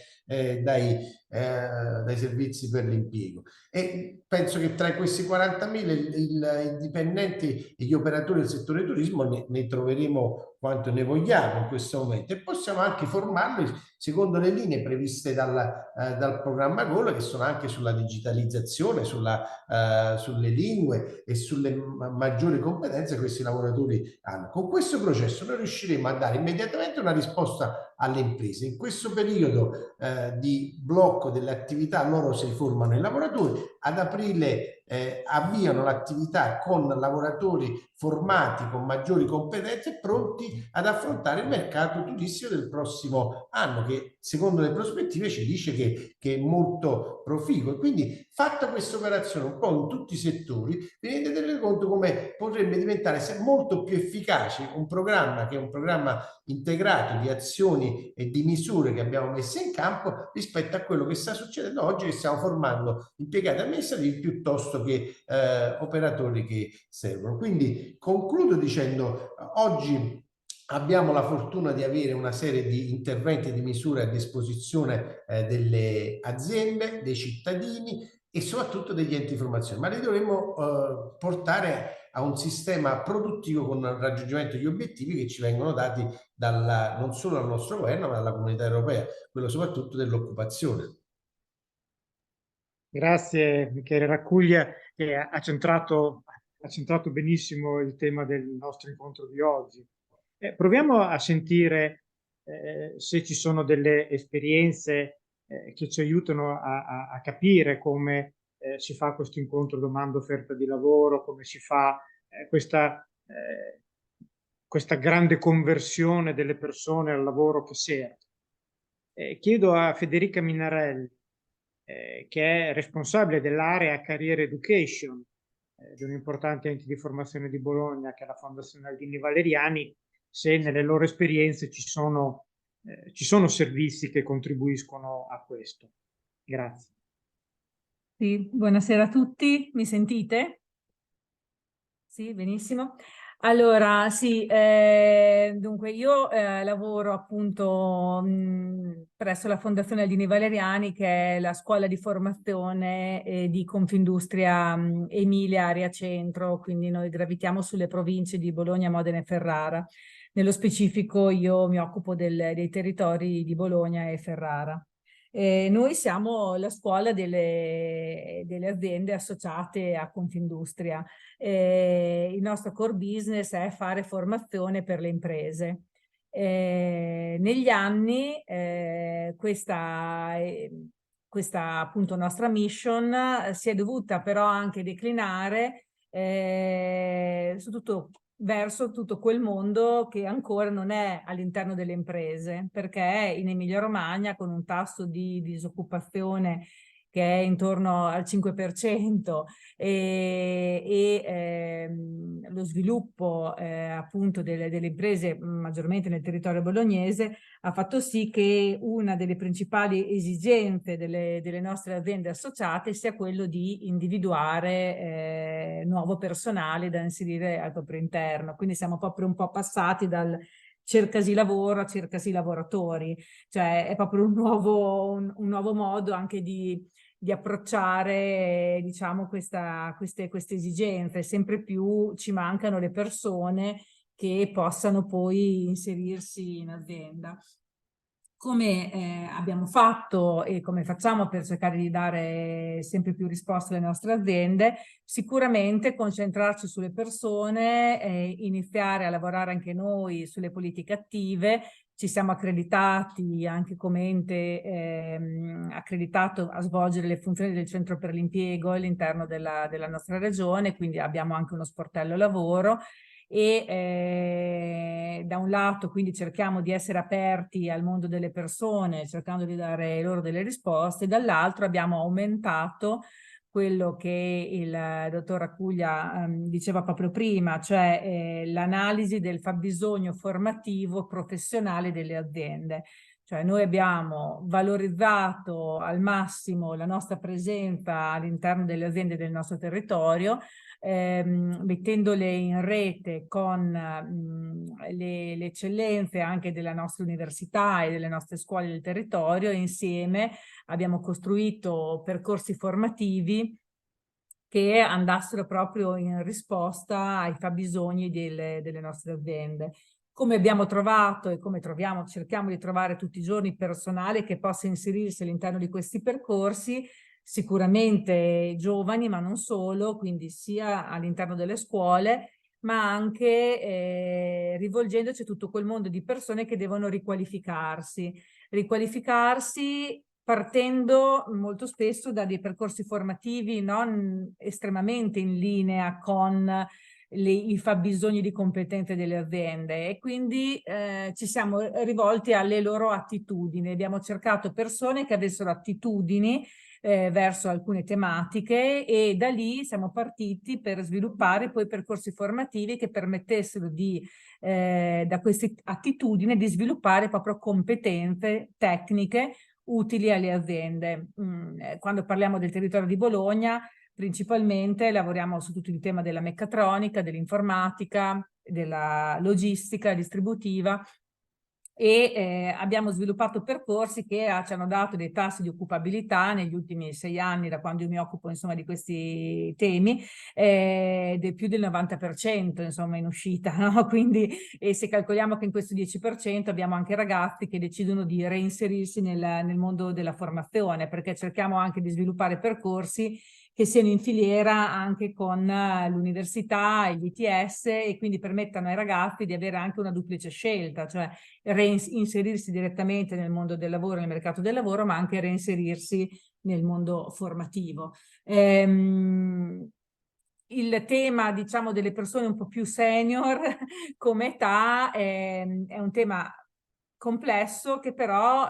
servizi per l'impiego. E penso che tra questi 40.000 i dipendenti e gli operatori del settore turismo ne troveremo quanto ne vogliamo in questo momento, e possiamo anche formarli secondo le linee previste dal programma GOL, che sono anche sulla digitalizzazione, sulle lingue e sulle maggiori competenze che questi lavoratori hanno. Con questo processo noi riusciremo a dare immediatamente una risposta alle imprese. In questo periodo di blocco delle attività loro si formano i lavoratori, ad aprile avviano l'attività con lavoratori formati con maggiori competenze, pronti ad affrontare il mercato turistico del prossimo anno, che secondo le prospettive ci dice che è molto proficuo. E quindi, fatta questa operazione un po' in tutti i settori, vi rendete conto come potrebbe diventare molto più efficace un programma che è un programma integrato di azioni e di misure che abbiamo messo in campo rispetto a quello che sta succedendo oggi, che stiamo formando impiegati amministrativi piuttosto che operatori che servono. Quindi concludo dicendo: oggi abbiamo la fortuna di avere una serie di interventi e di misure a disposizione delle aziende, dei cittadini e soprattutto degli enti di formazione, ma li dovremmo portare a un sistema produttivo con il raggiungimento degli obiettivi che ci vengono dati non solo dal nostro governo, ma dalla comunità europea, quello soprattutto dell'occupazione. Grazie Michele Raccuglia, che ha centrato benissimo il tema del nostro incontro di oggi. Proviamo a sentire se ci sono delle esperienze che ci aiutano a capire come si fa questo incontro domanda-offerta di lavoro, come si fa questa grande conversione delle persone al lavoro che serve. Chiedo a Federica Minarelli, che è responsabile dell'area Career Education di un importante ente di formazione di Bologna, che è la Fondazione Aldini Valeriani, se nelle loro esperienze ci sono servizi che contribuiscono a questo. Grazie. Sì, buonasera a tutti, mi sentite? Sì, benissimo. Allora, sì, dunque io lavoro appunto presso la Fondazione Aldini Valeriani, che è la scuola di formazione di Confindustria Emilia Area Centro, quindi noi gravitiamo sulle province di Bologna, Modena e Ferrara. Nello specifico io mi occupo dei territori di Bologna e Ferrara. Noi siamo la scuola delle aziende associate a Confindustria. Il nostro core business è fare formazione per le imprese. Negli anni questa appunto nostra mission si è dovuta però anche declinare verso tutto quel mondo che ancora non è all'interno delle imprese, perché in Emilia-Romagna, con un tasso di disoccupazione che è intorno al 5% e lo sviluppo appunto delle imprese maggiormente nel territorio bolognese ha fatto sì che una delle principali esigenze delle nostre aziende associate sia quello di individuare nuovo personale da inserire al proprio interno. Quindi siamo proprio un po' passati dal cercasi lavoro a cercasi lavoratori, cioè è proprio un nuovo modo anche di approcciare, diciamo, queste esigenze. Sempre più ci mancano le persone che possano poi inserirsi in azienda. Come abbiamo fatto e come facciamo per cercare di dare sempre più risposte alle nostre aziende? Sicuramente concentrarci sulle persone, iniziare a lavorare anche noi sulle politiche attive. Ci siamo accreditati anche come ente accreditato a svolgere le funzioni del centro per l'impiego all'interno della nostra regione, quindi abbiamo anche uno sportello lavoro. E da un lato quindi cerchiamo di essere aperti al mondo delle persone, cercando di dare loro delle risposte, dall'altro abbiamo aumentato quello che il dottor Accuglia diceva proprio prima, cioè l'analisi del fabbisogno formativo professionale delle aziende. Cioè noi abbiamo valorizzato al massimo la nostra presenza all'interno delle aziende del nostro territorio, mettendole in rete con le eccellenze anche della nostra università e delle nostre scuole del territorio. Insieme abbiamo costruito percorsi formativi che andassero proprio in risposta ai fabbisogni delle nostre aziende. Come abbiamo trovato e come troviamo, cerchiamo di trovare tutti i giorni personale che possa inserirsi all'interno di questi percorsi, sicuramente giovani, ma non solo, quindi sia all'interno delle scuole, ma anche rivolgendoci a tutto quel mondo di persone che devono riqualificarsi partendo molto spesso da dei percorsi formativi non estremamente in linea con i fabbisogni di competenze delle aziende, e quindi ci siamo rivolti alle loro attitudini. Abbiamo cercato persone che avessero attitudini verso alcune tematiche, e da lì siamo partiti per sviluppare poi percorsi formativi che permettessero da queste attitudini di sviluppare proprio competenze tecniche utili alle aziende. Quando parliamo del territorio di Bologna, principalmente lavoriamo su tutto il tema della meccatronica, dell'informatica, della logistica distributiva, e abbiamo sviluppato percorsi che ci hanno dato dei tassi di occupabilità negli ultimi 6 anni, da quando io mi occupo insomma di questi temi, del più del 90% insomma in uscita, no? Quindi se calcoliamo che in questo 10% abbiamo anche ragazzi che decidono di reinserirsi nel mondo della formazione, perché cerchiamo anche di sviluppare percorsi che siano in filiera anche con l'università e gli ITS, e quindi permettano ai ragazzi di avere anche una duplice scelta, cioè reinserirsi direttamente nel mondo del lavoro, nel mercato del lavoro, ma anche reinserirsi nel mondo formativo. Il tema, diciamo, delle persone un po' più senior come età è un tema complesso che però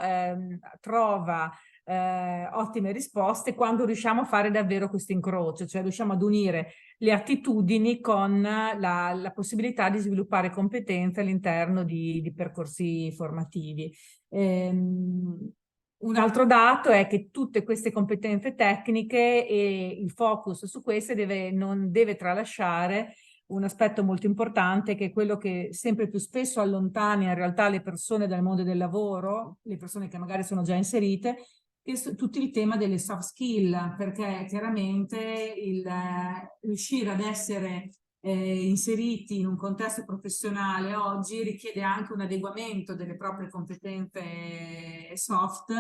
trova ottime risposte quando riusciamo a fare davvero questo incrocio, cioè riusciamo ad unire le attitudini con la possibilità di sviluppare competenze all'interno di percorsi formativi. Un altro dato è che tutte queste competenze tecniche e il focus su queste non deve tralasciare un aspetto molto importante, che è quello che sempre più spesso allontana in realtà le persone dal mondo del lavoro, le persone che magari sono già inserite, che è tutto il tema delle soft skill, perché chiaramente riuscire ad essere inseriti in un contesto professionale oggi richiede anche un adeguamento delle proprie competenze soft,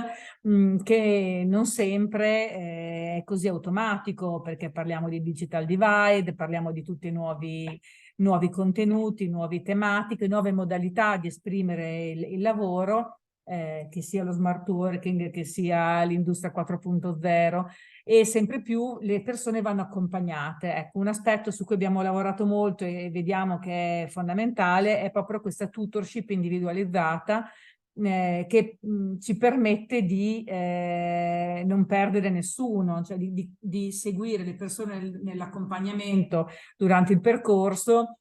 che non sempre è così automatico, perché parliamo di digital divide, parliamo di tutti i nuovi contenuti, nuove tematiche, nuove modalità di esprimere il lavoro, che sia lo smart working, che sia l'industria 4.0, e sempre più le persone vanno accompagnate. Ecco, un aspetto su cui abbiamo lavorato molto e vediamo che è fondamentale è proprio questa tutorship individualizzata, che ci permette di non perdere nessuno, cioè di seguire le persone nell'accompagnamento durante il percorso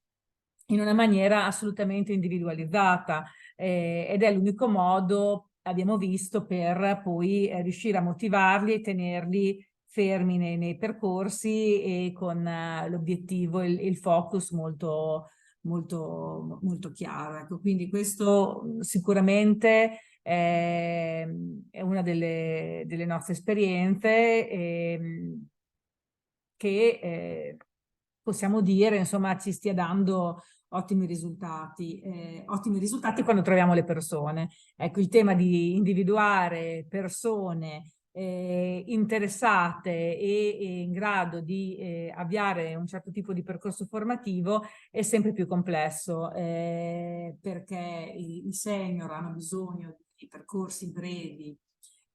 in una maniera assolutamente individualizzata, ed è l'unico modo, abbiamo visto, per poi riuscire a motivarli e tenerli fermi nei percorsi, e con l'obiettivo e il focus molto, molto, molto chiaro. Ecco, quindi questo sicuramente è una delle nostre esperienze che possiamo dire, insomma, ci stia dando ottimi risultati quando troviamo le persone. Ecco, il tema di individuare persone interessate e in grado di avviare un certo tipo di percorso formativo è sempre più complesso, perché i senior hanno bisogno di percorsi brevi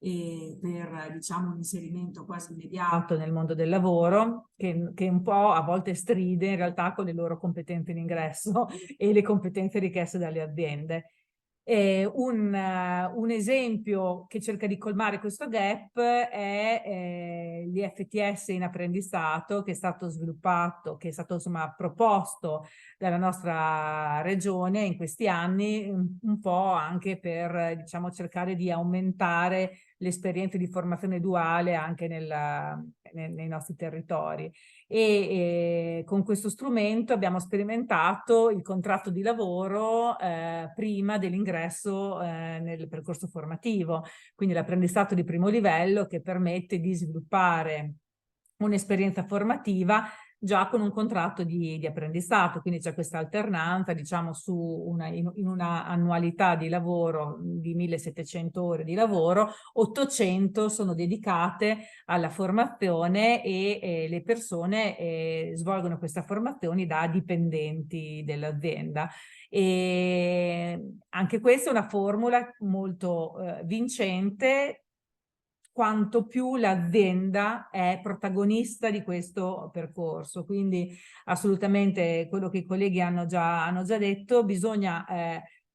e per, diciamo, un inserimento quasi immediato nel mondo del lavoro, che un po' a volte stride in realtà con le loro competenze in ingresso e le competenze richieste dalle aziende. Un esempio che cerca di colmare questo gap è l'IFTS in apprendistato, che è stato sviluppato, che è stato insomma proposto dalla nostra regione in questi anni, un po' anche per, diciamo, cercare di aumentare le esperienze di formazione duale anche nei nostri territori. E con questo strumento abbiamo sperimentato il contratto di lavoro prima dell'ingresso nel percorso formativo, quindi l'apprendistato di primo livello che permette di sviluppare un'esperienza formativa già con un contratto di apprendistato, quindi c'è questa alternanza, diciamo, in una annualità di lavoro di 1700 ore di lavoro, 800 sono dedicate alla formazione e le persone svolgono questa formazione da dipendenti dell'azienda. E anche questa è una formula molto vincente, quanto più l'azienda è protagonista di questo percorso. Quindi assolutamente quello che i colleghi hanno già detto, bisogna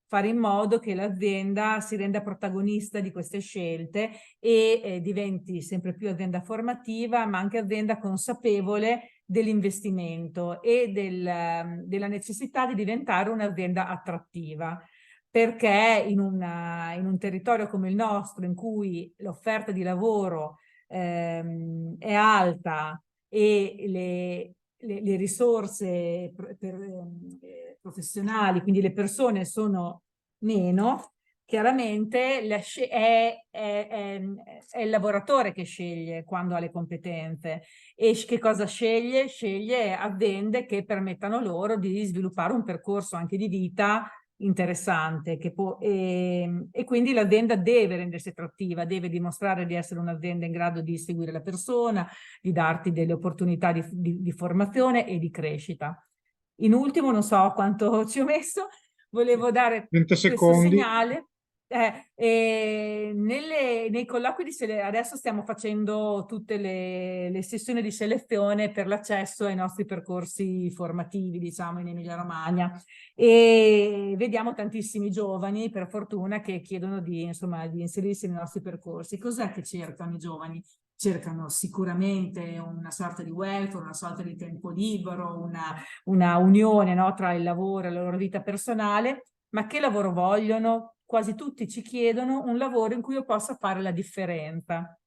fare in modo che l'azienda si renda protagonista di queste scelte e diventi sempre più azienda formativa, ma anche azienda consapevole dell'investimento e della necessità di diventare un'azienda attrattiva, perché in un territorio come il nostro, in cui l'offerta di lavoro è alta e le risorse professionali, quindi le persone sono meno, chiaramente è il lavoratore che sceglie quando ha le competenze. E che cosa sceglie? Sceglie aziende che permettano loro di sviluppare un percorso anche di vita interessante e quindi l'azienda deve rendersi attrattiva, deve dimostrare di essere un'azienda in grado di seguire la persona, di darti delle opportunità di formazione e di crescita. In ultimo, non so quanto ci ho messo, volevo dare 30 questo secondi. segnale. Nei colloqui adesso stiamo facendo tutte le sessioni di selezione per l'accesso ai nostri percorsi formativi, diciamo, in Emilia-Romagna, e vediamo tantissimi giovani, per fortuna, che chiedono insomma, di inserirsi nei nostri percorsi. Cos'è che cercano i giovani? Cercano sicuramente una sorta di welfare, una sorta di tempo libero, una unione, no, tra il lavoro e la loro vita personale. Ma che lavoro vogliono? Quasi tutti ci chiedono un lavoro in cui io possa fare la differenza.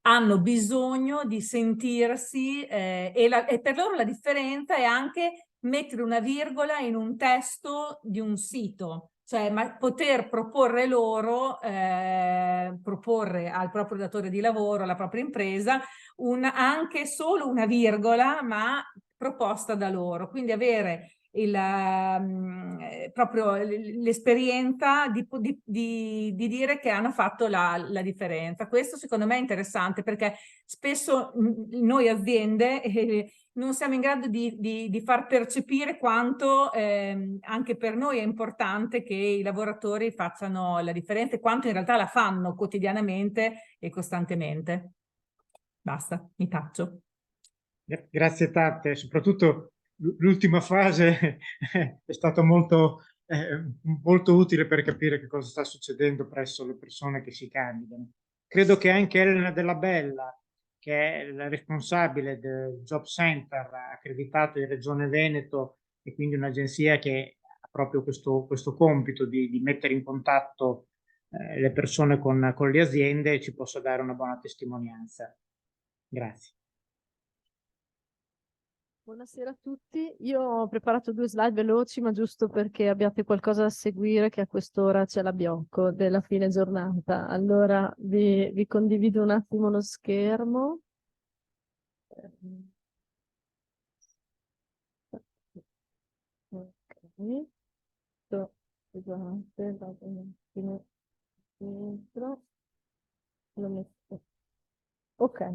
Hanno bisogno di sentirsi e per loro la differenza è anche mettere una virgola in un testo di un sito, cioè poter proporre loro, proporre al proprio datore di lavoro, alla propria impresa, anche solo una virgola, ma proposta da loro. Quindi avere proprio l'esperienza di dire che hanno fatto la differenza. Questo secondo me è interessante, perché spesso noi aziende non siamo in grado di far percepire quanto anche per noi è importante che i lavoratori facciano la differenza e quanto in realtà la fanno quotidianamente e costantemente. Basta, mi taccio. Grazie tante, soprattutto l'ultima frase è stata molto utile per capire che cosa sta succedendo presso le persone che si candidano. Credo che anche Elena Della Bella, che è la responsabile del Job Center accreditato in Regione Veneto e quindi un'agenzia che ha proprio questo compito di mettere in contatto le persone con le aziende, ci possa dare una buona testimonianza. Grazie. Buonasera a tutti. Io ho preparato 2 slide veloci, ma giusto perché abbiate qualcosa da seguire, che a quest'ora c'è la Biocco della fine giornata. Allora vi condivido un attimo lo schermo. Ok. Scusate, vado un attimo dentro. Lo metto. Ok.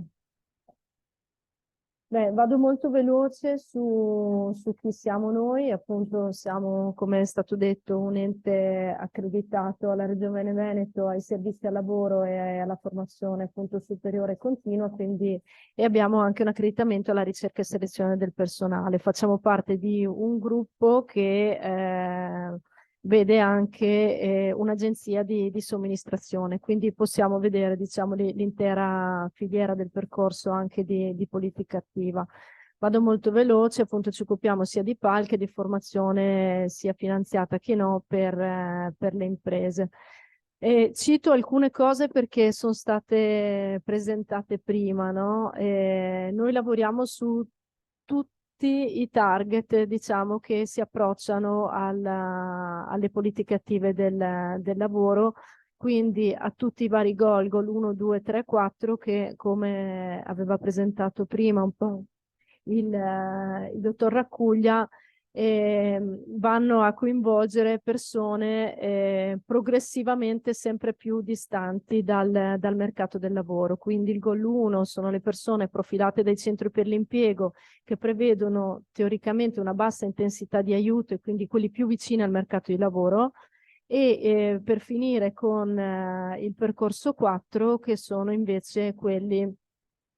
Beh, vado molto veloce su chi siamo noi, appunto siamo, come è stato detto, un ente accreditato alla Regione Veneto ai servizi al lavoro e alla formazione appunto superiore e continua, quindi e abbiamo anche un accreditamento alla ricerca e selezione del personale. Facciamo parte di un gruppo che vede anche un'agenzia di somministrazione, quindi possiamo vedere diciamo, l'intera filiera del percorso anche di politica attiva. Vado molto veloce, appunto ci occupiamo sia di PAL che di formazione sia finanziata che no per le imprese. Cito alcune cose perché sono state presentate prima, no? Noi lavoriamo su tutti i target, diciamo, che si approcciano alle politiche attive del lavoro, quindi a tutti i vari goal 1, 2, 3, 4, che come aveva presentato prima un po' il dottor Raccuglia, vanno a coinvolgere persone progressivamente sempre più distanti dal mercato del lavoro. Quindi il goal 1 sono le persone profilate dai centri per l'impiego che prevedono teoricamente una bassa intensità di aiuto e quindi quelli più vicini al mercato di lavoro. E per finire con il percorso 4, che sono invece quelli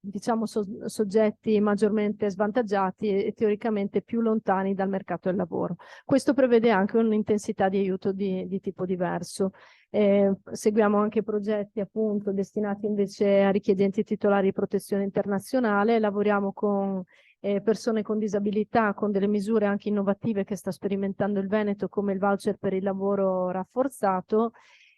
diciamo soggetti maggiormente svantaggiati e teoricamente più lontani dal mercato del lavoro. Questo prevede anche un'intensità di aiuto di tipo diverso. Seguiamo anche progetti appunto destinati invece a richiedenti titolari di protezione internazionale, lavoriamo con persone con disabilità, con delle misure anche innovative che sta sperimentando il Veneto, come il voucher per il lavoro rafforzato,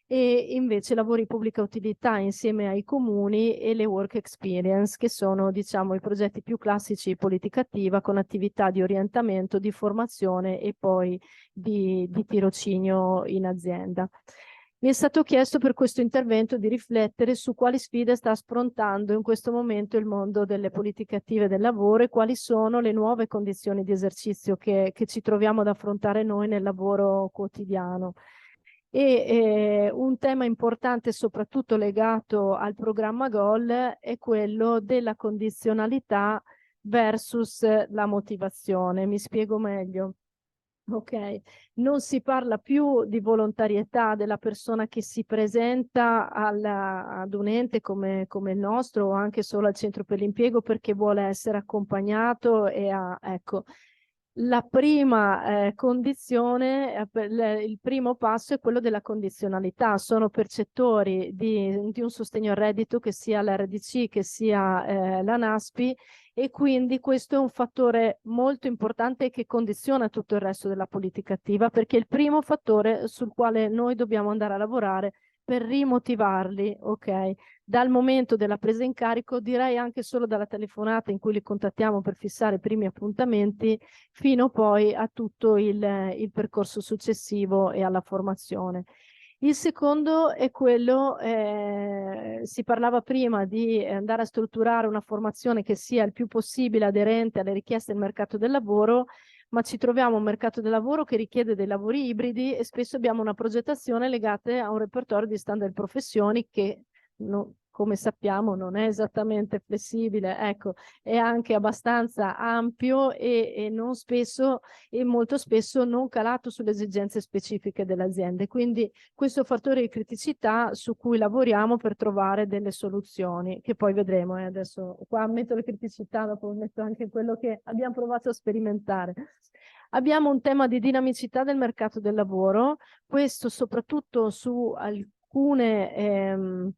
e invece lavori di pubblica utilità insieme ai comuni e le work experience, che sono diciamo i progetti più classici di politica attiva, con attività di orientamento, di formazione e poi di tirocinio in azienda. Mi è stato chiesto per questo intervento di riflettere su quali sfide sta affrontando in questo momento il mondo delle politiche attive del lavoro e quali sono le nuove condizioni di esercizio che ci troviamo ad affrontare noi nel lavoro quotidiano. Un tema importante soprattutto legato al programma GOL è quello della condizionalità versus la motivazione. Mi spiego meglio. Ok, non si parla più di volontarietà della persona che si presenta ad un ente come il nostro o anche solo al centro per l'impiego perché vuole essere accompagnato ecco. La prima condizione, il primo passo è quello della condizionalità. Sono percettori di un sostegno al reddito che sia l'RDC che sia la NASPI, e quindi questo è un fattore molto importante che condiziona tutto il resto della politica attiva, perché è il primo fattore sul quale noi dobbiamo andare a lavorare per rimotivarli, ok? Dal momento della presa in carico, direi anche solo dalla telefonata in cui li contattiamo per fissare i primi appuntamenti, fino poi a tutto il percorso successivo e alla formazione. Il secondo è quello, si parlava prima di andare a strutturare una formazione che sia il più possibile aderente alle richieste del mercato del lavoro, ma ci troviamo un mercato del lavoro che richiede dei lavori ibridi e spesso abbiamo una progettazione legata a un repertorio di standard professioni che come sappiamo non è esattamente flessibile, ecco, è anche abbastanza ampio e non spesso e molto spesso non calato sulle esigenze specifiche delle aziende. Quindi questo fattore di criticità su cui lavoriamo per trovare delle soluzioni, che poi vedremo. Adesso qua metto le criticità, dopo metto anche quello che abbiamo provato a sperimentare. Abbiamo un tema di dinamicità del mercato del lavoro, questo soprattutto su alcune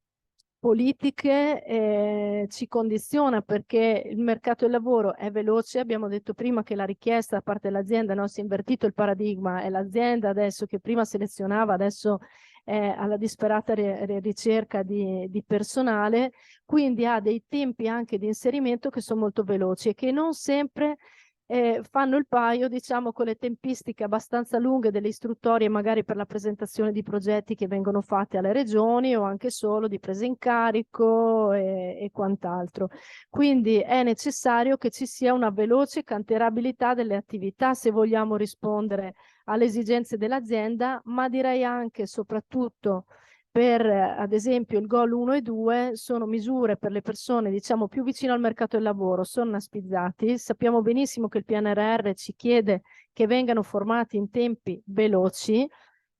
politiche ci condiziona, perché il mercato del lavoro è veloce. Abbiamo detto prima che la richiesta da parte dell'azienda, no, si è invertito il paradigma, è l'azienda adesso che prima selezionava, adesso è alla disperata ricerca di personale, quindi ha dei tempi anche di inserimento che sono molto veloci e che non sempre fanno il paio, diciamo, con le tempistiche abbastanza lunghe delle istruttorie, magari per la presentazione di progetti che vengono fatti alle regioni o anche solo di presa in carico e quant'altro. Quindi è necessario che ci sia una veloce cantierabilità delle attività se vogliamo rispondere alle esigenze dell'azienda, ma direi anche e soprattutto per, ad esempio, il Goal 1 e 2 sono misure per le persone, diciamo, più vicino al mercato del lavoro, sono naspizzati. Sappiamo benissimo che il PNRR ci chiede che vengano formati in tempi veloci,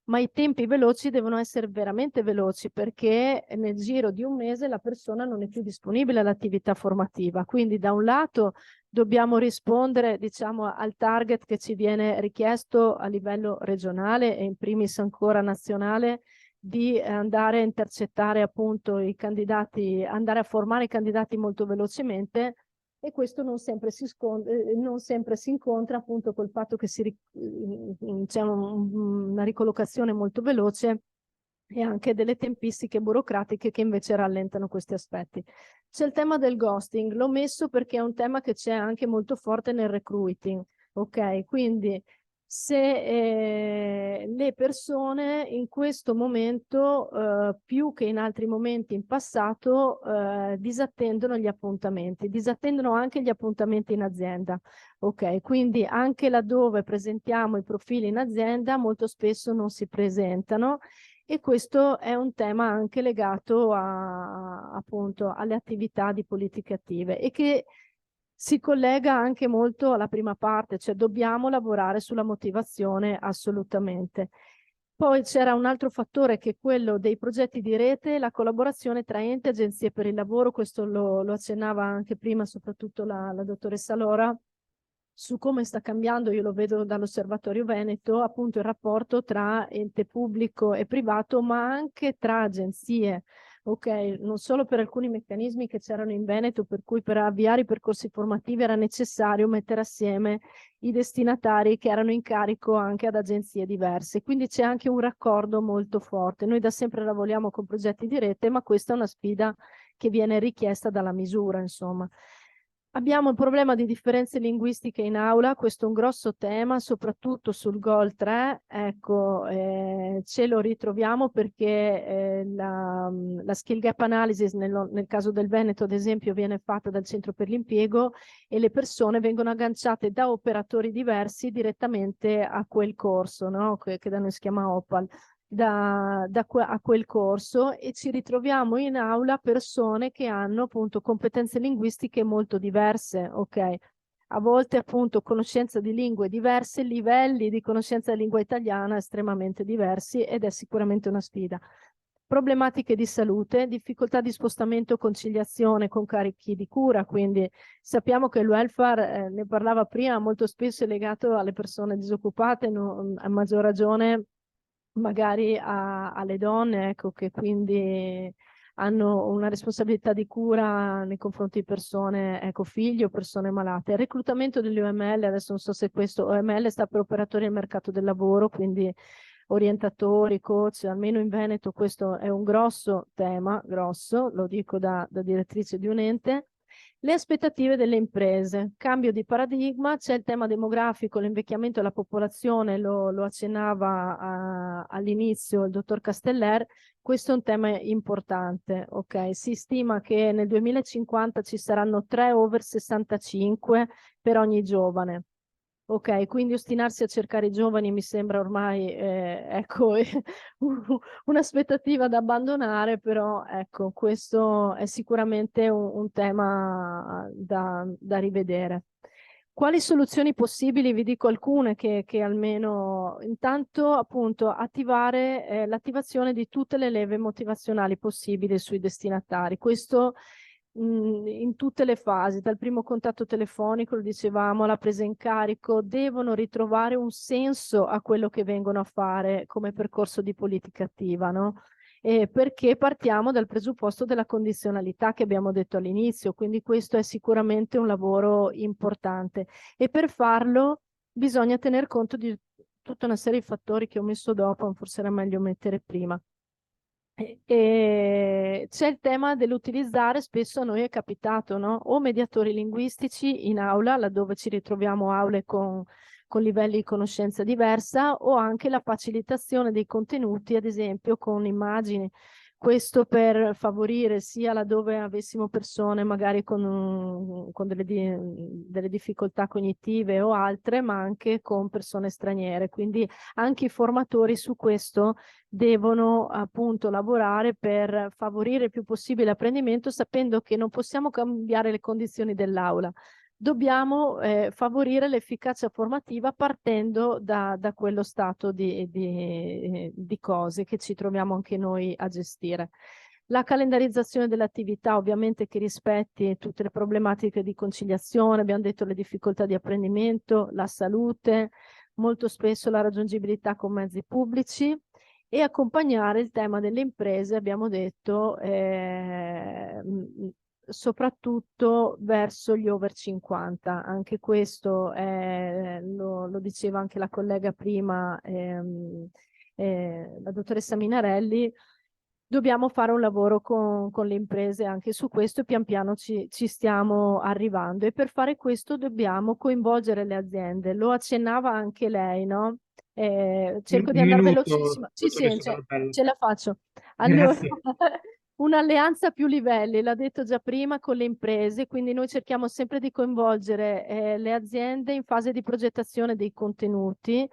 ma i tempi veloci devono essere veramente veloci, perché nel giro di un mese la persona non è più disponibile all'attività formativa. Quindi da un lato dobbiamo rispondere, diciamo, al target che ci viene richiesto a livello regionale e in primis ancora nazionale, di andare a intercettare appunto i candidati, andare a formare i candidati molto velocemente, e questo non sempre si incontra appunto col fatto che c'è una ricollocazione molto veloce e anche delle tempistiche burocratiche che invece rallentano questi aspetti. C'è il tema del ghosting, l'ho messo perché è un tema che c'è anche molto forte nel recruiting, ok? Quindi se le persone in questo momento, più che in altri momenti in passato, disattendono gli appuntamenti, disattendono anche gli appuntamenti in azienda. Ok, quindi anche laddove presentiamo i profili in azienda, molto spesso non si presentano, e questo è un tema anche legato appunto alle attività di politiche attive e che si collega anche molto alla prima parte, cioè dobbiamo lavorare sulla motivazione assolutamente. Poi c'era un altro fattore che è quello dei progetti di rete, la collaborazione tra enti e agenzie per il lavoro, questo lo accennava anche prima soprattutto la dottoressa Lora, su come sta cambiando, io lo vedo dall'Osservatorio Veneto, appunto il rapporto tra ente pubblico e privato, ma anche tra agenzie. Ok, non solo per alcuni meccanismi che c'erano in Veneto, per cui per avviare i percorsi formativi era necessario mettere assieme i destinatari che erano in carico anche ad agenzie diverse. Quindi c'è anche un raccordo molto forte. Noi da sempre lavoriamo con progetti di rete, ma questa è una sfida che viene richiesta dalla misura, insomma. Abbiamo il problema di differenze linguistiche in aula, questo è un grosso tema, soprattutto sul Goal 3, ecco, ce lo ritroviamo perché la skill gap analysis nel caso del Veneto, ad esempio, viene fatta dal Centro per l'Impiego e le persone vengono agganciate da operatori diversi direttamente a quel corso, no? che da noi si chiama OPAL. A quel corso, e ci ritroviamo in aula persone che hanno appunto competenze linguistiche molto diverse, ok? A volte appunto conoscenza di lingue diverse, livelli di conoscenza della lingua italiana estremamente diversi, ed è sicuramente una sfida. Problematiche di salute, difficoltà di spostamento e conciliazione con carichi di cura, quindi sappiamo che il welfare, ne parlava prima, molto spesso è legato alle persone disoccupate, a maggior ragione magari alle donne, ecco, che quindi hanno una responsabilità di cura nei confronti di persone, ecco, figli o persone malate. Il reclutamento degli OML, adesso non so se questo OML sta per operatori del mercato del lavoro, quindi orientatori, coach, almeno in Veneto questo è un grosso tema, grosso, lo dico da direttrice di un ente. Le aspettative delle imprese, cambio di paradigma, c'è il tema demografico, l'invecchiamento della popolazione, lo accennava all'inizio il dottor Casteller, questo è un tema importante, ok? Si stima che nel 2050 ci saranno 3 over 65 per ogni giovane. Ok, quindi ostinarsi a cercare i giovani mi sembra ormai ecco, un'aspettativa da abbandonare, però ecco, questo è sicuramente un tema da rivedere. Quali soluzioni possibili? Vi dico alcune che almeno intanto appunto attivare l'attivazione di tutte le leve motivazionali possibili sui destinatari. Questo in tutte le fasi, dal primo contatto telefonico, lo dicevamo, alla presa in carico, devono ritrovare un senso a quello che vengono a fare come percorso di politica attiva, no? Perché partiamo dal presupposto della condizionalità che abbiamo detto all'inizio, quindi questo è sicuramente un lavoro importante, e per farlo bisogna tener conto di tutta una serie di fattori che ho messo dopo, forse era meglio mettere prima. E c'è il tema dell'utilizzare, spesso a noi è capitato, no? O mediatori linguistici in aula, laddove ci ritroviamo aule con livelli di conoscenza diversa, o anche la facilitazione dei contenuti, ad esempio con immagini. Questo per favorire sia laddove avessimo persone magari con delle difficoltà cognitive o altre, ma anche con persone straniere. Quindi anche i formatori su questo devono appunto lavorare per favorire il più possibile l'apprendimento, sapendo che non possiamo cambiare le condizioni dell'aula. Dobbiamo favorire l'efficacia formativa partendo da quello stato di cose che ci troviamo anche noi a gestire. La calendarizzazione dell'attività ovviamente che rispetti tutte le problematiche di conciliazione, abbiamo detto le difficoltà di apprendimento, la salute, molto spesso la raggiungibilità con mezzi pubblici, e accompagnare il tema delle imprese, abbiamo detto, soprattutto verso gli over 50. Anche questo lo diceva anche la collega prima, la dottoressa Minarelli. Dobbiamo fare un lavoro con le imprese anche su questo e pian piano ci stiamo arrivando, e per fare questo dobbiamo coinvolgere le aziende. Lo accennava anche lei, no? Cerco di Un andare minuto, velocissima. Sì, sì, dottoressa Barbella. ce la faccio. Allora, Grazie. un'alleanza a più livelli, l'ha detto già prima, con le imprese, quindi noi cerchiamo sempre di coinvolgere le aziende in fase di progettazione dei contenuti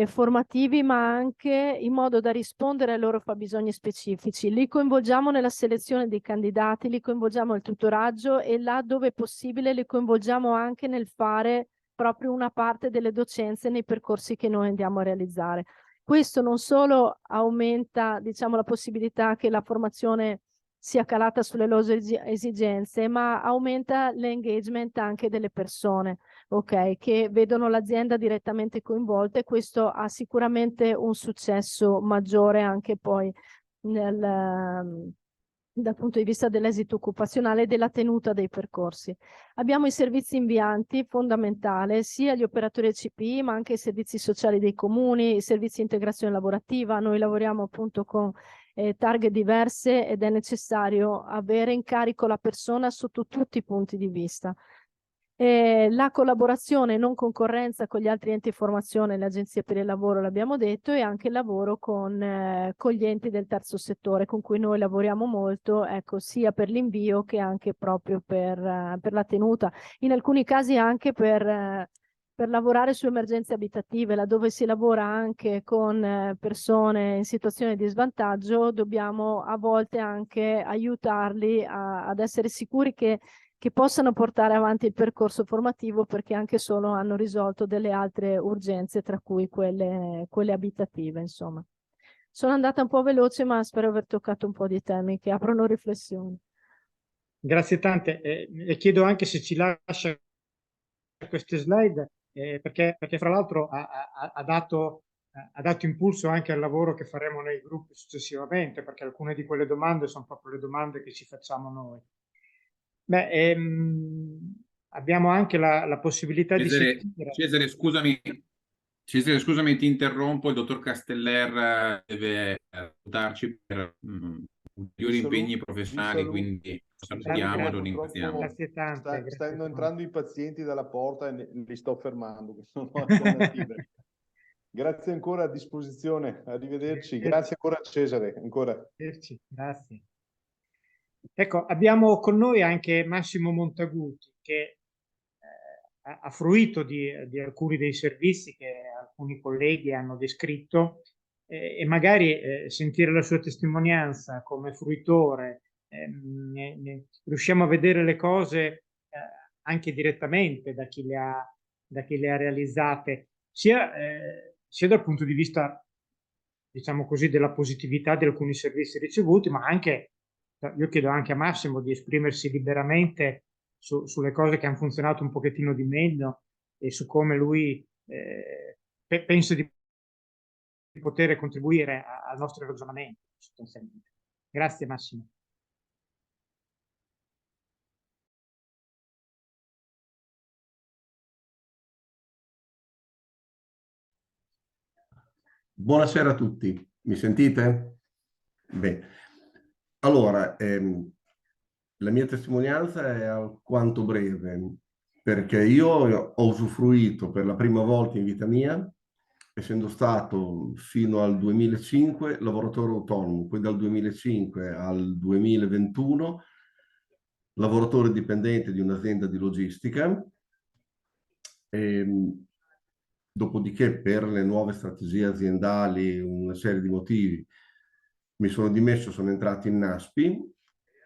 formativi, ma anche in modo da rispondere ai loro fabbisogni specifici. Li coinvolgiamo nella selezione dei candidati, li coinvolgiamo nel tutoraggio, e là dove è possibile li coinvolgiamo anche nel fare proprio una parte delle docenze nei percorsi che noi andiamo a realizzare. Questo non solo aumenta, diciamo, la possibilità che la formazione sia calata sulle loro esigenze, ma aumenta l'engagement anche delle persone, ok, che vedono l'azienda direttamente coinvolta, e questo ha sicuramente un successo maggiore anche poi dal punto di vista dell'esito occupazionale e della tenuta dei percorsi. Abbiamo i servizi invianti, fondamentale, sia gli operatori CPI, ma anche i servizi sociali dei comuni, i servizi di integrazione lavorativa. Noi lavoriamo appunto con targhe diverse, ed è necessario avere in carico la persona sotto tutti i punti di vista. La collaborazione e non concorrenza con gli altri enti di formazione, le agenzie per il lavoro, l'abbiamo detto, e anche il lavoro con gli enti del terzo settore, con cui noi lavoriamo molto, ecco, sia per l'invio che anche proprio per la tenuta. In alcuni casi anche per lavorare su emergenze abitative, laddove si lavora anche con persone in situazione di svantaggio, dobbiamo a volte anche aiutarli ad essere sicuri che possano portare avanti il percorso formativo, perché anche solo hanno risolto delle altre urgenze, tra cui quelle abitative, insomma. Sono andata un po' veloce, ma spero aver toccato un po' di temi che aprono riflessioni. Grazie tante. Le chiedo anche se ci lascia queste slide, perché fra l'altro ha dato impulso anche al lavoro che faremo nei gruppi successivamente, perché alcune di quelle domande sono proprio le domande che ci facciamo noi. Beh, abbiamo anche la possibilità di sentire. Cesare, scusami, ti interrompo. Il dottor Casteller deve salutarci per ulteriori impegni professionali, quindi lo salutiamo e lo ringraziamo. Grazie tante. Stanno entrando i pazienti dalla porta e li sto fermando, che sono alternative. Grazie ancora, a disposizione, arrivederci. Grazie ancora Cesare, ancora. Grazie. Ecco, abbiamo con noi anche Massimo Montaguti, che ha fruito di alcuni dei servizi che alcuni colleghi hanno descritto, e magari sentire la sua testimonianza come fruitore, riusciamo a vedere le cose anche direttamente da chi le ha realizzate, sia dal punto di vista, diciamo così, della positività di alcuni servizi ricevuti, ma anche, io chiedo anche a Massimo di esprimersi liberamente sulle cose che hanno funzionato un pochettino di meglio, e su come lui pensa di poter contribuire al nostro ragionamento, sostanzialmente. Grazie Massimo. Buonasera a tutti, mi sentite? Beh, allora, la mia testimonianza è alquanto breve, perché io ho usufruito per la prima volta in vita mia, essendo stato fino al 2005 lavoratore autonomo, poi dal 2005 al 2021 lavoratore dipendente di un'azienda di logistica. Dopodiché, per le nuove strategie aziendali, una serie di motivi, mi sono dimesso, sono entrato in NASPI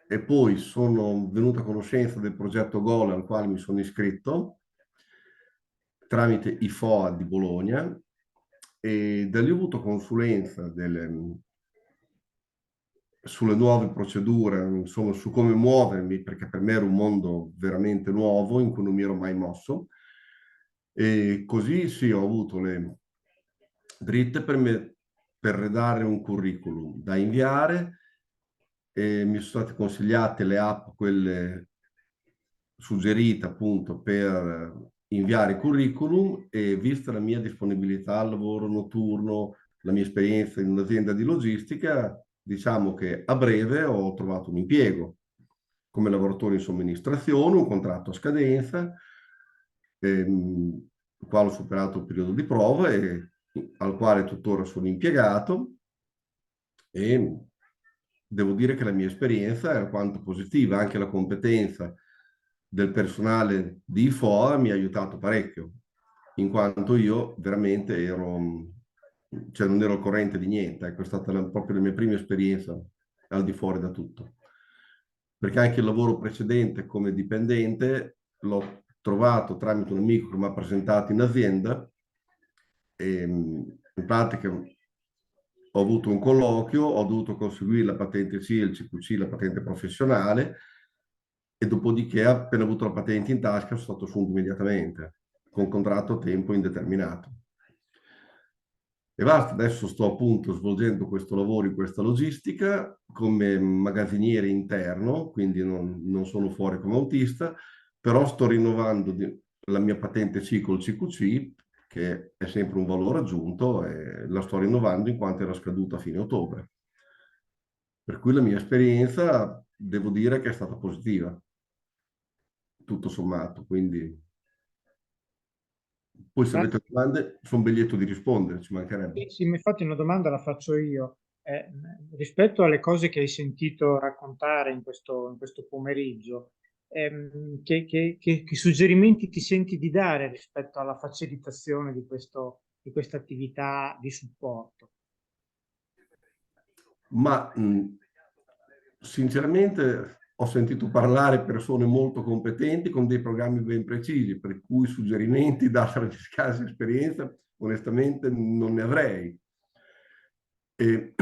e poi sono venuto a conoscenza del progetto GOL al quale mi sono iscritto tramite IFOA di Bologna, e da lì ho avuto consulenza sulle nuove procedure, insomma, su come muovermi, perché per me era un mondo veramente nuovo in cui non mi ero mai mosso. E così sì, ho avuto le dritte per redare un curriculum da inviare, e mi sono state consigliate le app, quelle suggerite appunto per inviare curriculum, e vista la mia disponibilità al lavoro notturno, la mia esperienza in un'azienda di logistica, diciamo che a breve ho trovato un impiego come lavoratore in somministrazione, un contratto a scadenza, il quale ho superato il periodo di prova e al quale tuttora sono impiegato, e devo dire che la mia esperienza è alquanto positiva, anche la competenza del personale di IFOA mi ha aiutato parecchio, in quanto io veramente cioè non ero al corrente di niente. Ecco, è stata proprio la mia prima esperienza al di fuori da tutto. Perché anche il lavoro precedente come dipendente l'ho trovato tramite un amico che mi ha presentato in azienda, e in pratica ho avuto un colloquio, ho dovuto conseguire la patente C, il CQC, la patente professionale, e dopodiché, appena avuto la patente in tasca, sono stato assunto immediatamente, con contratto a tempo indeterminato. E basta, adesso sto appunto svolgendo questo lavoro in questa logistica come magazziniere interno, quindi non sono fuori come autista, però sto rinnovando la mia patente C col CQC, che è sempre un valore aggiunto, e la sto rinnovando in quanto era scaduta a fine ottobre. Per cui la mia esperienza devo dire che è stata positiva, tutto sommato, quindi poi se avete domande sono ben lieto di rispondere, ci mancherebbe. Sì, infatti una domanda la faccio io. Rispetto alle cose che hai sentito raccontare in questo pomeriggio, che suggerimenti ti senti di dare rispetto alla facilitazione di questa attività di supporto? Ma sinceramente ho sentito parlare persone molto competenti con dei programmi ben precisi, per cui suggerimenti, data la mia scarsa esperienza, onestamente non ne avrei. E,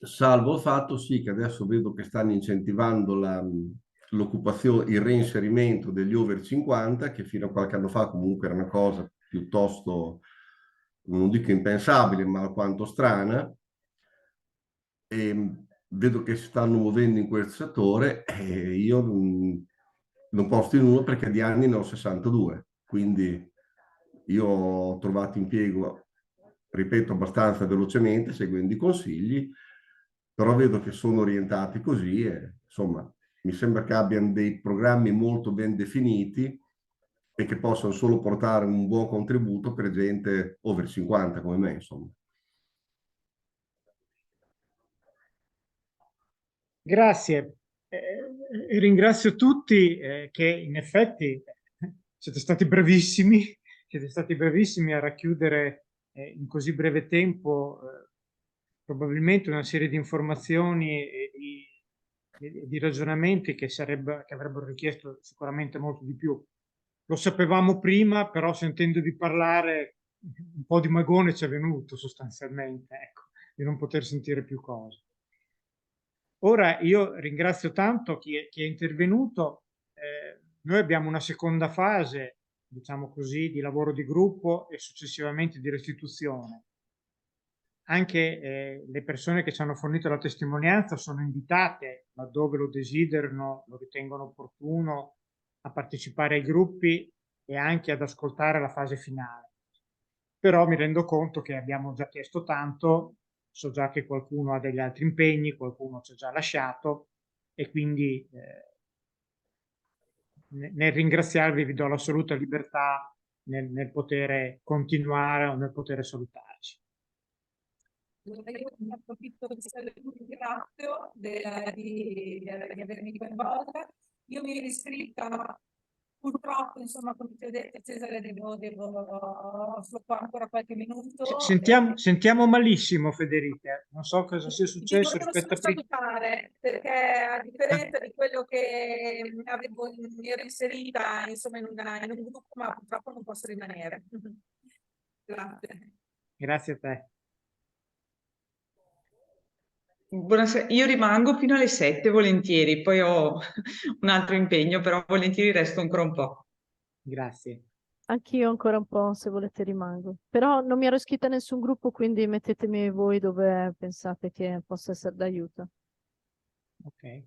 salvo il fatto sì che adesso vedo che stanno incentivando l'occupazione, il reinserimento degli over 50, che fino a qualche anno fa comunque era una cosa piuttosto, non dico impensabile, ma alquanto strana. E vedo che si stanno muovendo in quel settore, e io non posso dire nulla perché di anni ne ho 62, quindi io ho trovato impiego, ripeto, abbastanza velocemente seguendo i consigli, però vedo che sono orientati così, e insomma mi sembra che abbiano dei programmi molto ben definiti e che possano solo portare un buon contributo per gente over 50 come me, insomma. Grazie. Ringrazio tutti che in effetti siete stati bravissimi a racchiudere in così breve tempo probabilmente una serie di informazioni e di ragionamenti che avrebbero richiesto sicuramente molto di più. Lo sapevamo prima, però sentendo di parlare un po' di magone ci è venuto sostanzialmente, ecco, di non poter sentire più cose. Ora io ringrazio tanto chi è intervenuto. Noi abbiamo una seconda fase, diciamo così, di lavoro di gruppo e successivamente di restituzione. Anche le persone che ci hanno fornito la testimonianza sono invitate, laddove lo desiderano, lo ritengono opportuno, a partecipare ai gruppi e anche ad ascoltare la fase finale. Però mi rendo conto che abbiamo già chiesto tanto so già che qualcuno ha degli altri impegni, qualcuno ci ha già lasciato e quindi nel ringraziarvi vi do l'assoluta libertà nel poter continuare o nel poter salutarci. Io approfitto per ringrazio di avermi coinvolta. Io mi ero iscritta, purtroppo, insomma, come ti ho detto, Cesare, sto qua ancora qualche minuto. Sentiamo malissimo, Federica. Non so cosa sia successo Devo rispetto solo a prima. salutare, perché a differenza di quello che mi ero inserita, insomma, in un gruppo, ma purtroppo non posso rimanere. Grazie. Grazie a te. Buonasera, io rimango fino alle 7 volentieri, poi ho un altro impegno, però volentieri resto ancora un po'. Grazie. Anch'io ancora un po', se volete rimango. Però non mi ero iscritta a nessun gruppo, quindi mettetemi voi dove pensate che possa essere d'aiuto. Ok.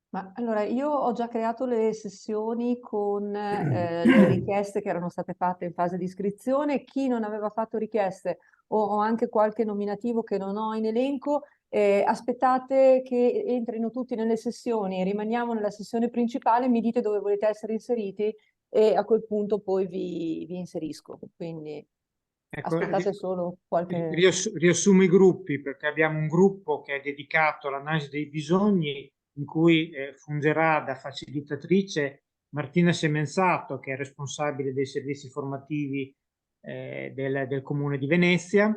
Ma allora, io ho già creato le sessioni con le richieste che erano state fatte in fase di iscrizione. Chi non aveva fatto richieste o anche qualche nominativo che non ho in elenco, aspettate che entrino tutti nelle sessioni, rimaniamo nella sessione principale, mi dite dove volete essere inseriti e a quel punto poi vi inserisco. Quindi Ecco, aspettate solo qualche... riassumo i gruppi, perché abbiamo un gruppo che è dedicato all'analisi dei bisogni, in cui fungerà da facilitatrice Martina Semenzato, che è responsabile dei servizi formativi del Comune di Venezia.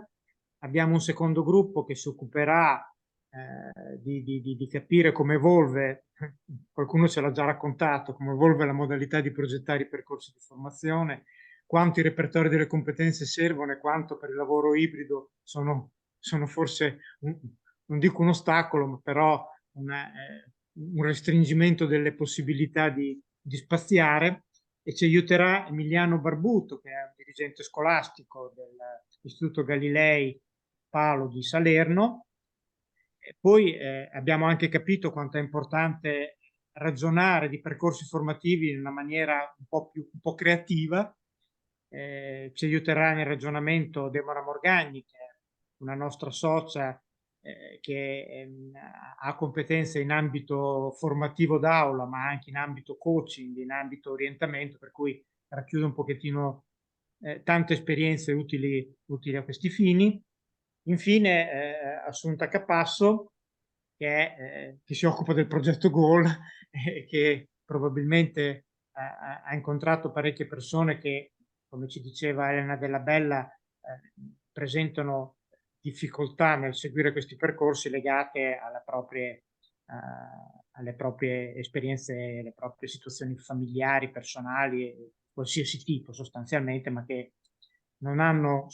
Abbiamo un secondo gruppo che si occuperà di capire come evolve, qualcuno ce l'ha già raccontato, come evolve la modalità di progettare i percorsi di formazione, quanto i repertori delle competenze servono e quanto per il lavoro ibrido sono forse, non dico un ostacolo, ma però un restringimento delle possibilità di spaziare. E ci aiuterà Emiliano Barbuto, che è un dirigente scolastico dell'Istituto Galilei Paolo di Salerno. E poi abbiamo anche capito quanto è importante ragionare di percorsi formativi in una maniera un po' creativa. Ci aiuterà nel ragionamento Deborah Morgagni, che è una nostra socia che ha competenze in ambito formativo d'aula, ma anche in ambito coaching, in ambito orientamento, per cui racchiude un pochettino tante esperienze utili a questi fini. Infine, Assunta Capasso, che si occupa del progetto Goal e che probabilmente ha incontrato parecchie persone che, come ci diceva Elena Della Bella, presentano difficoltà nel seguire questi percorsi legate alle proprie esperienze, alle proprie situazioni familiari, personali, qualsiasi tipo sostanzialmente, ma che non hanno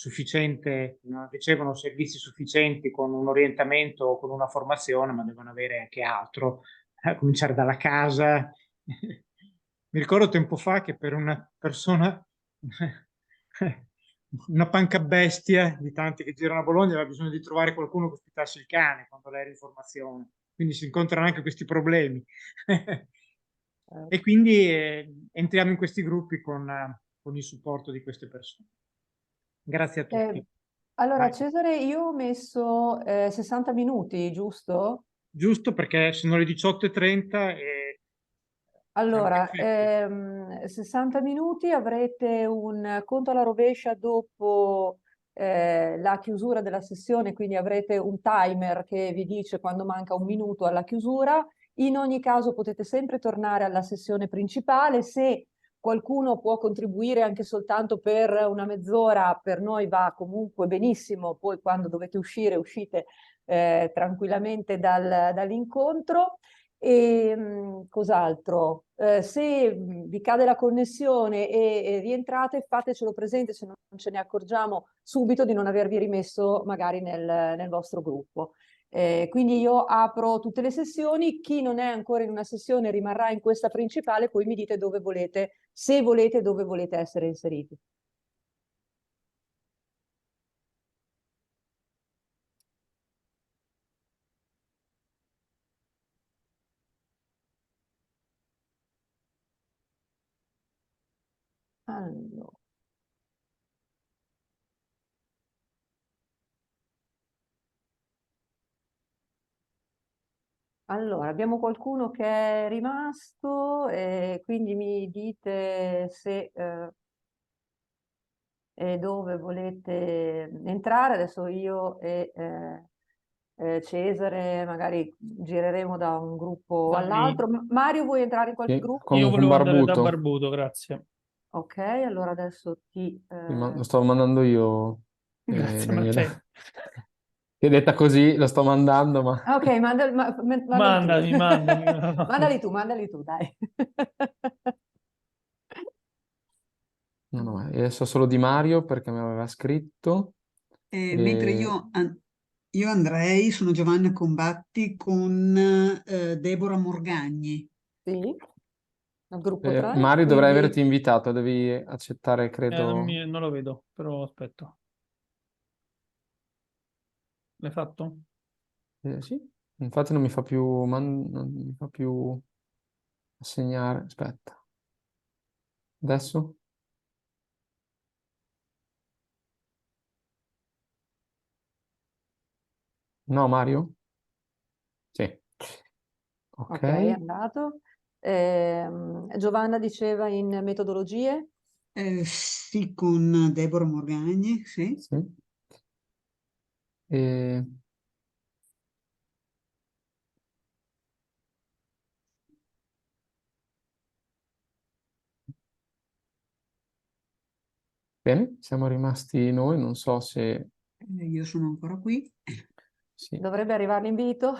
non ricevono servizi sufficienti con un orientamento o con una formazione, ma devono avere anche altro, a cominciare dalla casa. Mi ricordo tempo fa che per una persona, una panca bestia di tanti che girano a Bologna, aveva bisogno di trovare qualcuno che ospitasse il cane quando lei era in formazione. Quindi si incontrano anche questi problemi. E quindi entriamo in questi gruppi con il supporto di queste persone. Grazie a tutti. Allora, Vai. Cesare, io ho messo 60 minuti, giusto? Giusto, perché sono le 18:30 e siamo Allora, perfetti. 60 minuti, avrete un conto alla rovescia dopo la chiusura della sessione, quindi avrete un timer che vi dice quando manca un minuto alla chiusura. In ogni caso potete sempre tornare alla sessione principale. Se qualcuno può contribuire anche soltanto per una mezz'ora, per noi va comunque benissimo. Poi quando dovete uscire, uscite tranquillamente dall'incontro. E cos'altro? Se vi cade la connessione e rientrate, fatecelo presente se non ce ne accorgiamo subito di non avervi rimesso magari nel vostro gruppo. Quindi io apro tutte le sessioni, chi non è ancora in una sessione rimarrà in questa principale, poi mi dite dove volete, se volete, dove volete essere inseriti. Allora. Allora, abbiamo qualcuno che è rimasto e quindi mi dite se e dove volete entrare. Adesso io e Cesare magari gireremo da un gruppo all'altro. Mario, vuoi entrare in qualche Sì, gruppo? con Io volevo andare da Barbuto. Barbuto, grazie. Ok, allora adesso ti... Lo sto mandando io, Grazie Daniela. Matteo. Che detta così, lo sto mandando, ma... Ok, mandali tu. Mandami, mandami. Mandali tu, dai. No, so solo di Mario perché mi aveva scritto. Mentre io andrei, sono Giovanna Combatti con Deborah Morgagni. Sì, al gruppo 3, Mario dovrei quindi... averti invitato, devi accettare, credo. Non lo vedo, però aspetta. L'hai fatto? Sì, infatti non mi fa più, non mi fa più assegnare. Aspetta. Adesso? No, Mario? Sì. Ok, è andato. Giovanna diceva in metodologie? Sì, con Deborah Morgagni, sì. Sì. E... Bene, siamo rimasti noi, non so se... Io sono ancora qui. Sì. Dovrebbe arrivare l'invito.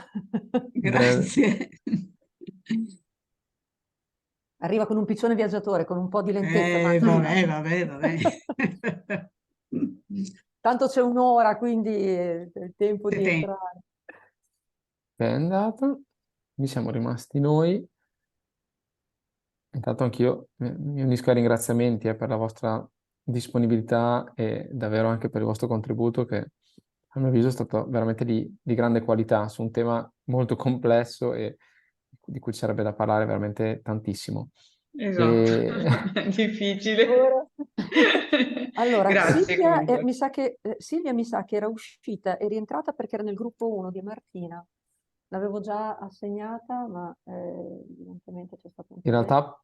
Grazie. Arriva con un piccione viaggiatore, con un po' di lentezza. Vabbè. Tanto c'è un'ora, quindi è il tempo di entrare. È andata, mi siamo rimasti noi. Intanto anch'io mi unisco ai ringraziamenti per la vostra disponibilità e davvero anche per il vostro contributo che a mio avviso è stato veramente di grande qualità su un tema molto complesso e di cui ci sarebbe da parlare veramente tantissimo. Esatto, è difficile. Allora, Grazie Silvia, comunque. Silvia mi sa che era uscita e rientrata perché era nel gruppo 1 di Martina. L'avevo già assegnata, ma evidentemente c'è stato un In problema. realtà,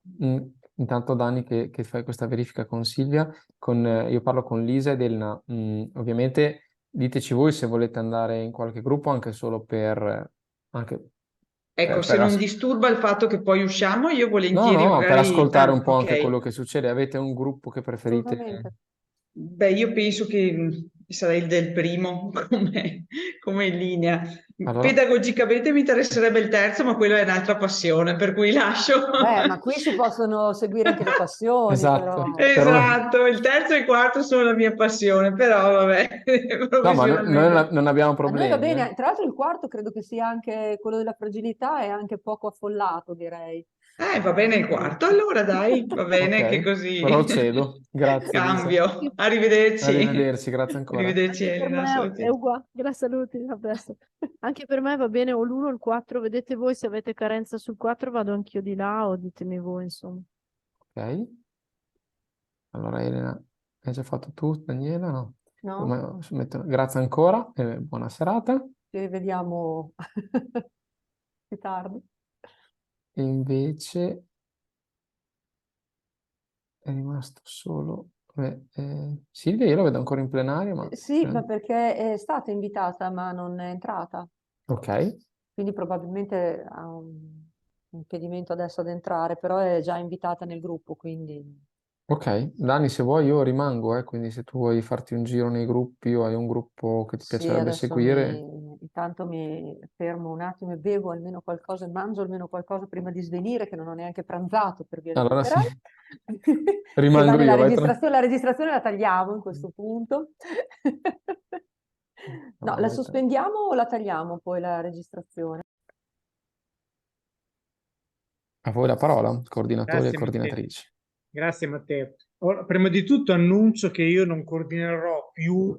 intanto Dani che fai questa verifica con Silvia, io parlo con Lisa ed Elena. Ovviamente diteci voi se volete andare in qualche gruppo anche solo per... Anche Ecco, se non disturba il fatto che poi usciamo, io volentieri No, per magari... ascoltare un po' anche ok. quello che succede. Avete un gruppo che preferite? Assolutamente. Beh, io penso che sarei il del primo come linea. Allora- Pedagogicamente mi interesserebbe il terzo, ma quello è un'altra passione, per cui lascio. Ma qui si possono seguire anche le passioni, Esatto. però. Esatto, il terzo e il quarto sono la mia passione, però vabbè, No, ma noi professionalmente. non abbiamo A noi va problemi. bene, tra l'altro il quarto credo che sia anche quello della fragilità e anche poco affollato, direi. Va bene il quarto, allora dai, va bene Ok, che così però lo cedo. Grazie, Lisa. cambio. Arrivederci. Arrivederci, grazie ancora. Arrivederci Anche per Elena, me saluti. è uguale, grazie, saluti, a presto. Anche per me va bene o l'1 o il 4, vedete voi se avete carenza sul 4 vado anch'io di là o ditemi voi, insomma. Ok. Allora, Elena, hai già fatto tu, Daniela? No. No? Grazie ancora e buona serata. Ci rivediamo più tardi. E invece è rimasto solo... Silvia, io la vedo ancora in plenaria, ma... Sì, ma perché è stata invitata ma non è entrata, Ok. quindi probabilmente ha un impedimento adesso ad entrare, però è già invitata nel gruppo, quindi... Ok, Dani, se vuoi io rimango, quindi se tu vuoi farti un giro nei gruppi o hai un gruppo che ti Sì, piacerebbe adesso seguire, intanto mi fermo un attimo e bevo almeno qualcosa e mangio almeno qualcosa prima di svenire, che non ho neanche pranzato per via allora sì, dell'operaio. rimango Rimane io, vai la registrazione la tagliamo in questo punto. No, la sospendiamo o la tagliamo poi la registrazione? A voi la parola, coordinatori e Grazie, Matteo. coordinatrici. Grazie Matteo. Ora, prima di tutto annuncio che io non coordinerò più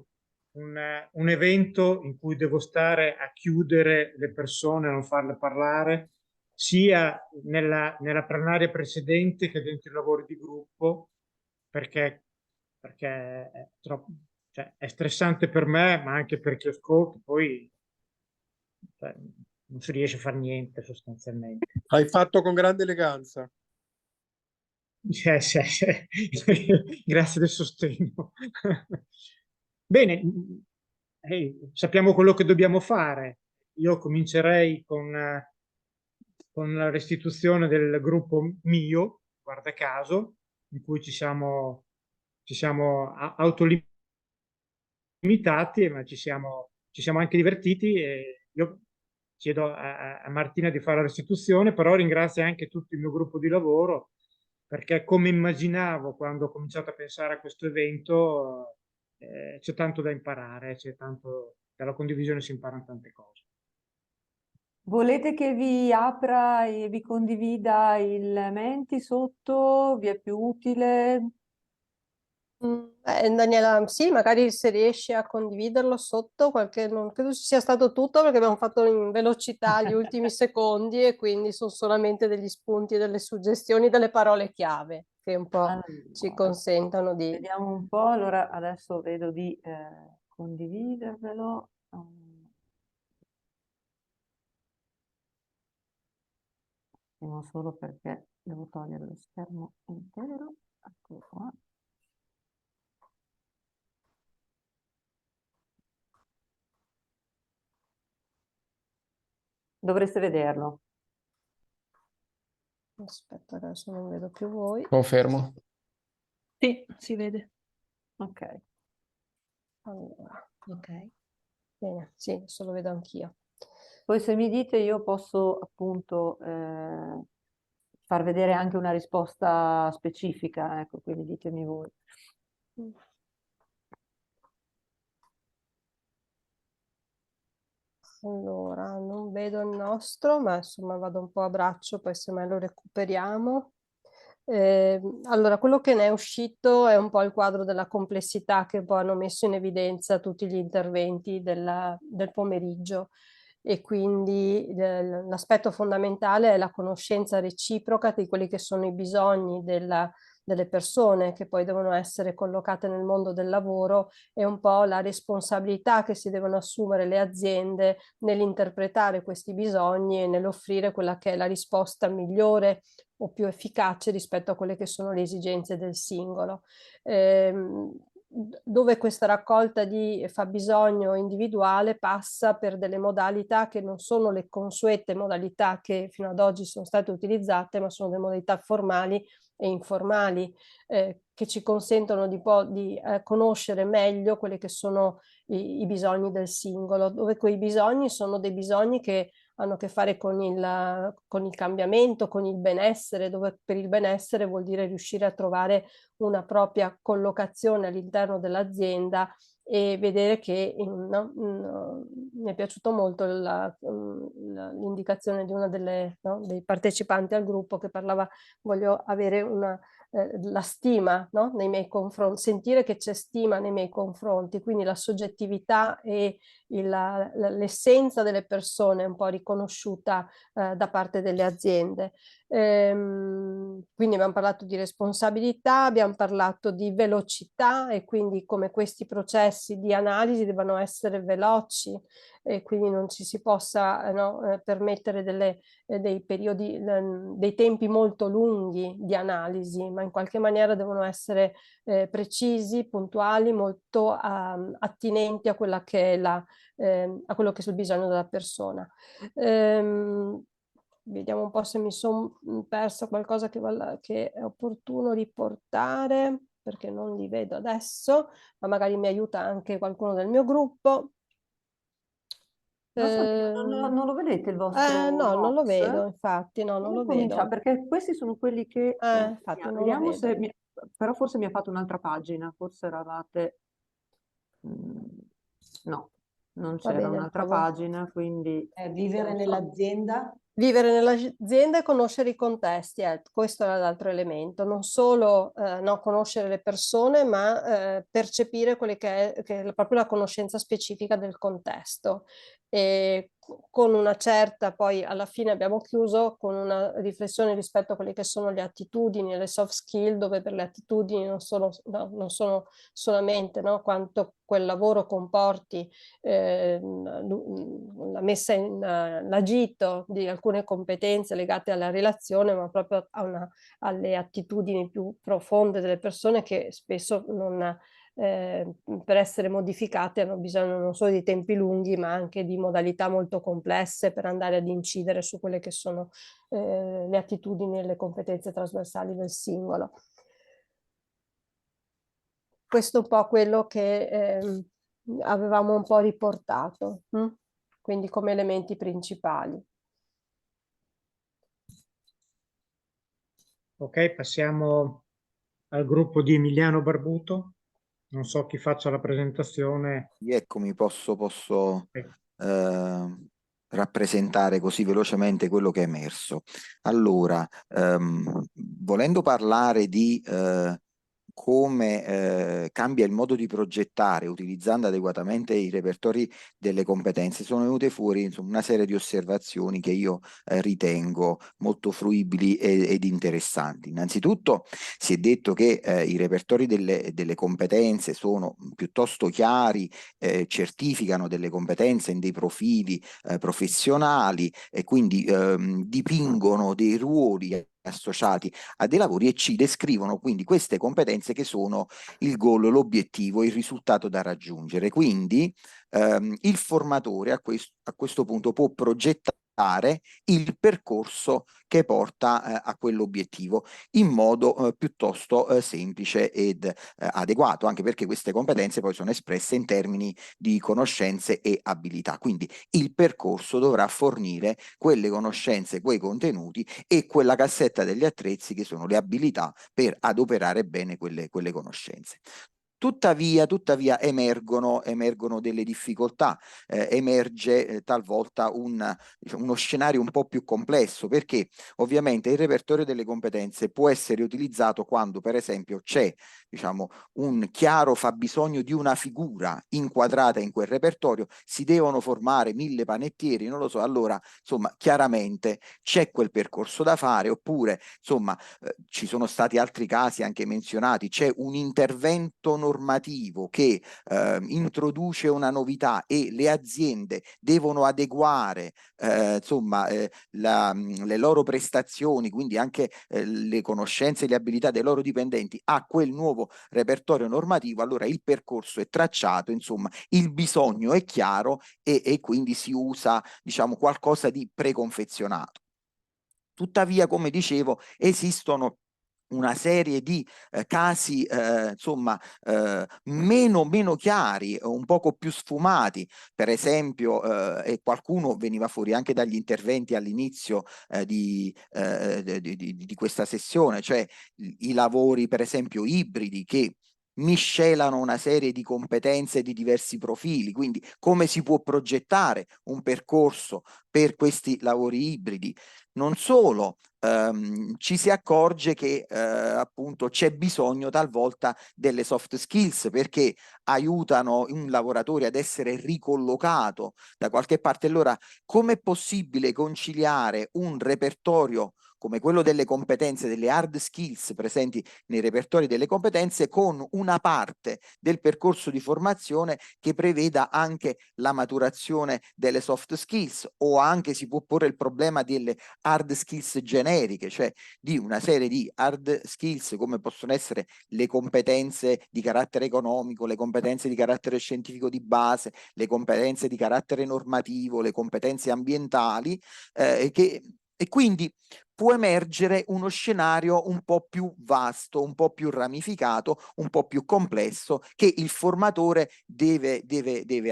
un evento in cui devo stare a chiudere le persone, a non farle parlare, sia nella plenaria precedente che dentro i lavori di gruppo, perché è troppo, cioè, è stressante per me, ma anche per chi ascolta. Poi cioè, non si riesce a fare niente sostanzialmente. Hai fatto con grande eleganza. Grazie del sostegno. Bene, sappiamo quello che dobbiamo fare. Io comincerei con la restituzione del gruppo mio, guarda caso, in cui ci siamo autolimitati, ma ci siamo anche divertiti. E io chiedo a Martina di fare la restituzione, però ringrazio anche tutto il mio gruppo di lavoro, perché come immaginavo quando ho cominciato a pensare a questo evento, c'è tanto da imparare, c'è tanto, dalla condivisione si imparano tante cose. Volete che vi apra e vi condivida il Menti sotto? Vi è più utile? Daniela, sì, magari se riesci a condividerlo sotto, non credo ci sia stato tutto perché abbiamo fatto in velocità gli ultimi secondi e quindi sono solamente degli spunti, delle suggestioni, delle parole chiave che un po' ci consentono di... Vediamo un po', allora adesso vedo di condividervelo. Non solo perché devo togliere lo schermo intero. Ecco qua. Dovreste vederlo. Aspetta, adesso non vedo più voi. Confermo. Sì, si vede. Ok. Allora, Ok. bene, sì, adesso lo vedo anch'io. Poi se mi dite io posso appunto far vedere anche una risposta specifica, ecco, quindi ditemi voi. Allora, non vedo il nostro, ma insomma vado un po' a braccio, poi se mai lo recuperiamo. Allora, quello che ne è uscito è un po' il quadro della complessità che poi hanno messo in evidenza tutti gli interventi del pomeriggio, e quindi l'aspetto fondamentale è la conoscenza reciproca di quelli che sono i bisogni delle persone che poi devono essere collocate nel mondo del lavoro, e un po' la responsabilità che si devono assumere le aziende nell'interpretare questi bisogni e nell'offrire quella che è la risposta migliore o più efficace rispetto a quelle che sono le esigenze del singolo. Dove questa raccolta di fabbisogno individuale passa per delle modalità che non sono le consuete modalità che fino ad oggi sono state utilizzate, ma sono delle modalità formali e informali, che ci consentono di conoscere meglio quelli che sono i bisogni del singolo, dove quei bisogni sono dei bisogni che hanno a che fare con il cambiamento, con il benessere, dove per il benessere vuol dire riuscire a trovare una propria collocazione all'interno dell'azienda e vedere che mi è piaciuto molto l'indicazione di una dei partecipanti al gruppo che parlava: voglio avere la stima, no? Nei miei confronti, sentire che c'è stima nei miei confronti, quindi la soggettività e l'essenza delle persone un po' riconosciuta da parte delle aziende. Quindi abbiamo parlato di responsabilità, abbiamo parlato di velocità e quindi come questi processi di analisi devono essere veloci e quindi non ci si possa permettere dei periodi, dei tempi molto lunghi di analisi, ma in qualche maniera devono essere precisi, puntuali, molto attinenti a quella che è a quello che è il bisogno della persona. Vediamo un po' se mi sono persa qualcosa che è opportuno riportare, perché non li vedo adesso, ma magari mi aiuta anche qualcuno del mio gruppo. Non lo vedete il vostro no, non lo box? vedo, infatti, no, non lo vedo. Perché questi sono quelli che... infatti non lo vediamo vedo. se... Però forse mi ha fatto un'altra pagina, forse eravate... no, non Va c'era bene, un'altra provo. pagina, quindi... Vivere nell'azienda? Vivere nell'azienda e conoscere i contesti, questo è l'altro elemento, non solo conoscere le persone, ma percepire quelle che è proprio la conoscenza specifica del contesto. E con una certa, poi alla fine abbiamo chiuso con una riflessione rispetto a quelle che sono le attitudini e le soft skill, dove per le attitudini non sono solamente, no, quanto quel lavoro comporti la messa in l'agito di alcune competenze legate alla relazione, ma proprio alle attitudini più profonde delle persone che spesso non per essere modificate hanno bisogno non solo di tempi lunghi, ma anche di modalità molto complesse per andare ad incidere su quelle che sono le attitudini e le competenze trasversali del singolo. Questo è un po' quello che avevamo un po' riportato, quindi come elementi principali. Ok, passiamo al gruppo di Emiliano Barbuto. Non so chi faccia la presentazione. Eccomi, posso rappresentare così velocemente quello che è emerso. Allora, volendo parlare di come cambia il modo di progettare utilizzando adeguatamente i repertori delle competenze, sono venute fuori insomma, una serie di osservazioni che io ritengo molto fruibili ed interessanti. Innanzitutto si è detto che i repertori delle competenze sono piuttosto chiari, certificano delle competenze in dei profili professionali e quindi dipingono dei ruoli associati a dei lavori e ci descrivono quindi queste competenze che sono il goal, l'obiettivo, il risultato da raggiungere. Quindi il formatore a questo punto può progettare il percorso che porta a quell'obiettivo in modo piuttosto semplice ed adeguato, anche perché queste competenze poi sono espresse in termini di conoscenze e abilità. Quindi il percorso dovrà fornire quelle conoscenze, quei contenuti e quella cassetta degli attrezzi che sono le abilità per adoperare bene quelle conoscenze. Tuttavia emergono delle difficoltà, emerge talvolta uno scenario un po' più complesso, perché ovviamente il repertorio delle competenze può essere utilizzato quando per esempio c'è un chiaro fabbisogno di una figura inquadrata in quel repertorio, si devono formare 1000 panettieri, non lo so, allora insomma chiaramente c'è quel percorso da fare, oppure insomma ci sono stati altri casi anche menzionati, c'è un intervento normativo che introduce una novità e le aziende devono adeguare le loro prestazioni, quindi anche le conoscenze e le abilità dei loro dipendenti a quel nuovo repertorio normativo, allora il percorso è tracciato, insomma il bisogno è chiaro e quindi si usa qualcosa di preconfezionato. Tuttavia, come dicevo, esistono una serie di casi meno chiari, un poco più sfumati, per esempio, e qualcuno veniva fuori anche dagli interventi all'inizio di questa sessione, cioè i lavori per esempio ibridi che miscelano una serie di competenze di diversi profili, quindi come si può progettare un percorso per questi lavori ibridi. Non solo, ci si accorge che appunto c'è bisogno talvolta delle soft skills perché aiutano un lavoratore ad essere ricollocato da qualche parte. Allora, com'è possibile conciliare un repertorio come quello delle competenze, delle hard skills presenti nei repertori delle competenze, con una parte del percorso di formazione che preveda anche la maturazione delle soft skills, o anche si può porre il problema delle hard skills generiche, cioè di una serie di hard skills come possono essere le competenze di carattere economico, le competenze di carattere scientifico di base, le competenze di carattere normativo, le competenze ambientali, e quindi può emergere uno scenario un po' più vasto, un po' più ramificato, un po' più complesso che il formatore deve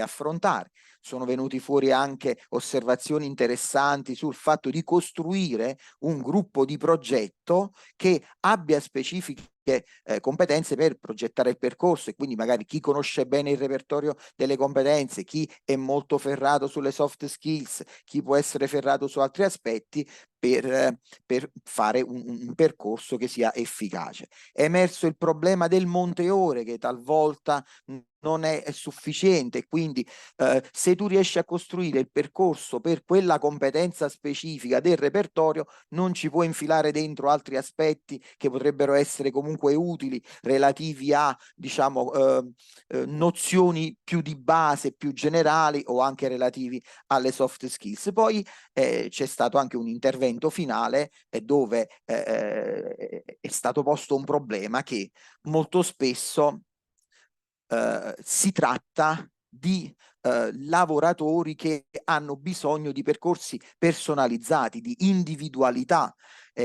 affrontare. Sono venuti fuori anche osservazioni interessanti sul fatto di costruire un gruppo di progetto che abbia specifiche competenze per progettare il percorso, e quindi magari chi conosce bene il repertorio delle competenze, chi è molto ferrato sulle soft skills, chi può essere ferrato su altri aspetti per fare un percorso che sia efficace. È emerso il problema del monte ore, che talvolta non è sufficiente, quindi se tu riesci a costruire il percorso per quella competenza specifica del repertorio, non ci puoi infilare dentro altri aspetti che potrebbero essere comunque utili relativi a, diciamo, nozioni più di base, più generali, o anche relativi alle soft skills. Poi c'è stato anche un intervento finale dove è stato posto un problema che molto spesso si tratta di lavoratori che hanno bisogno di percorsi personalizzati, di individualità.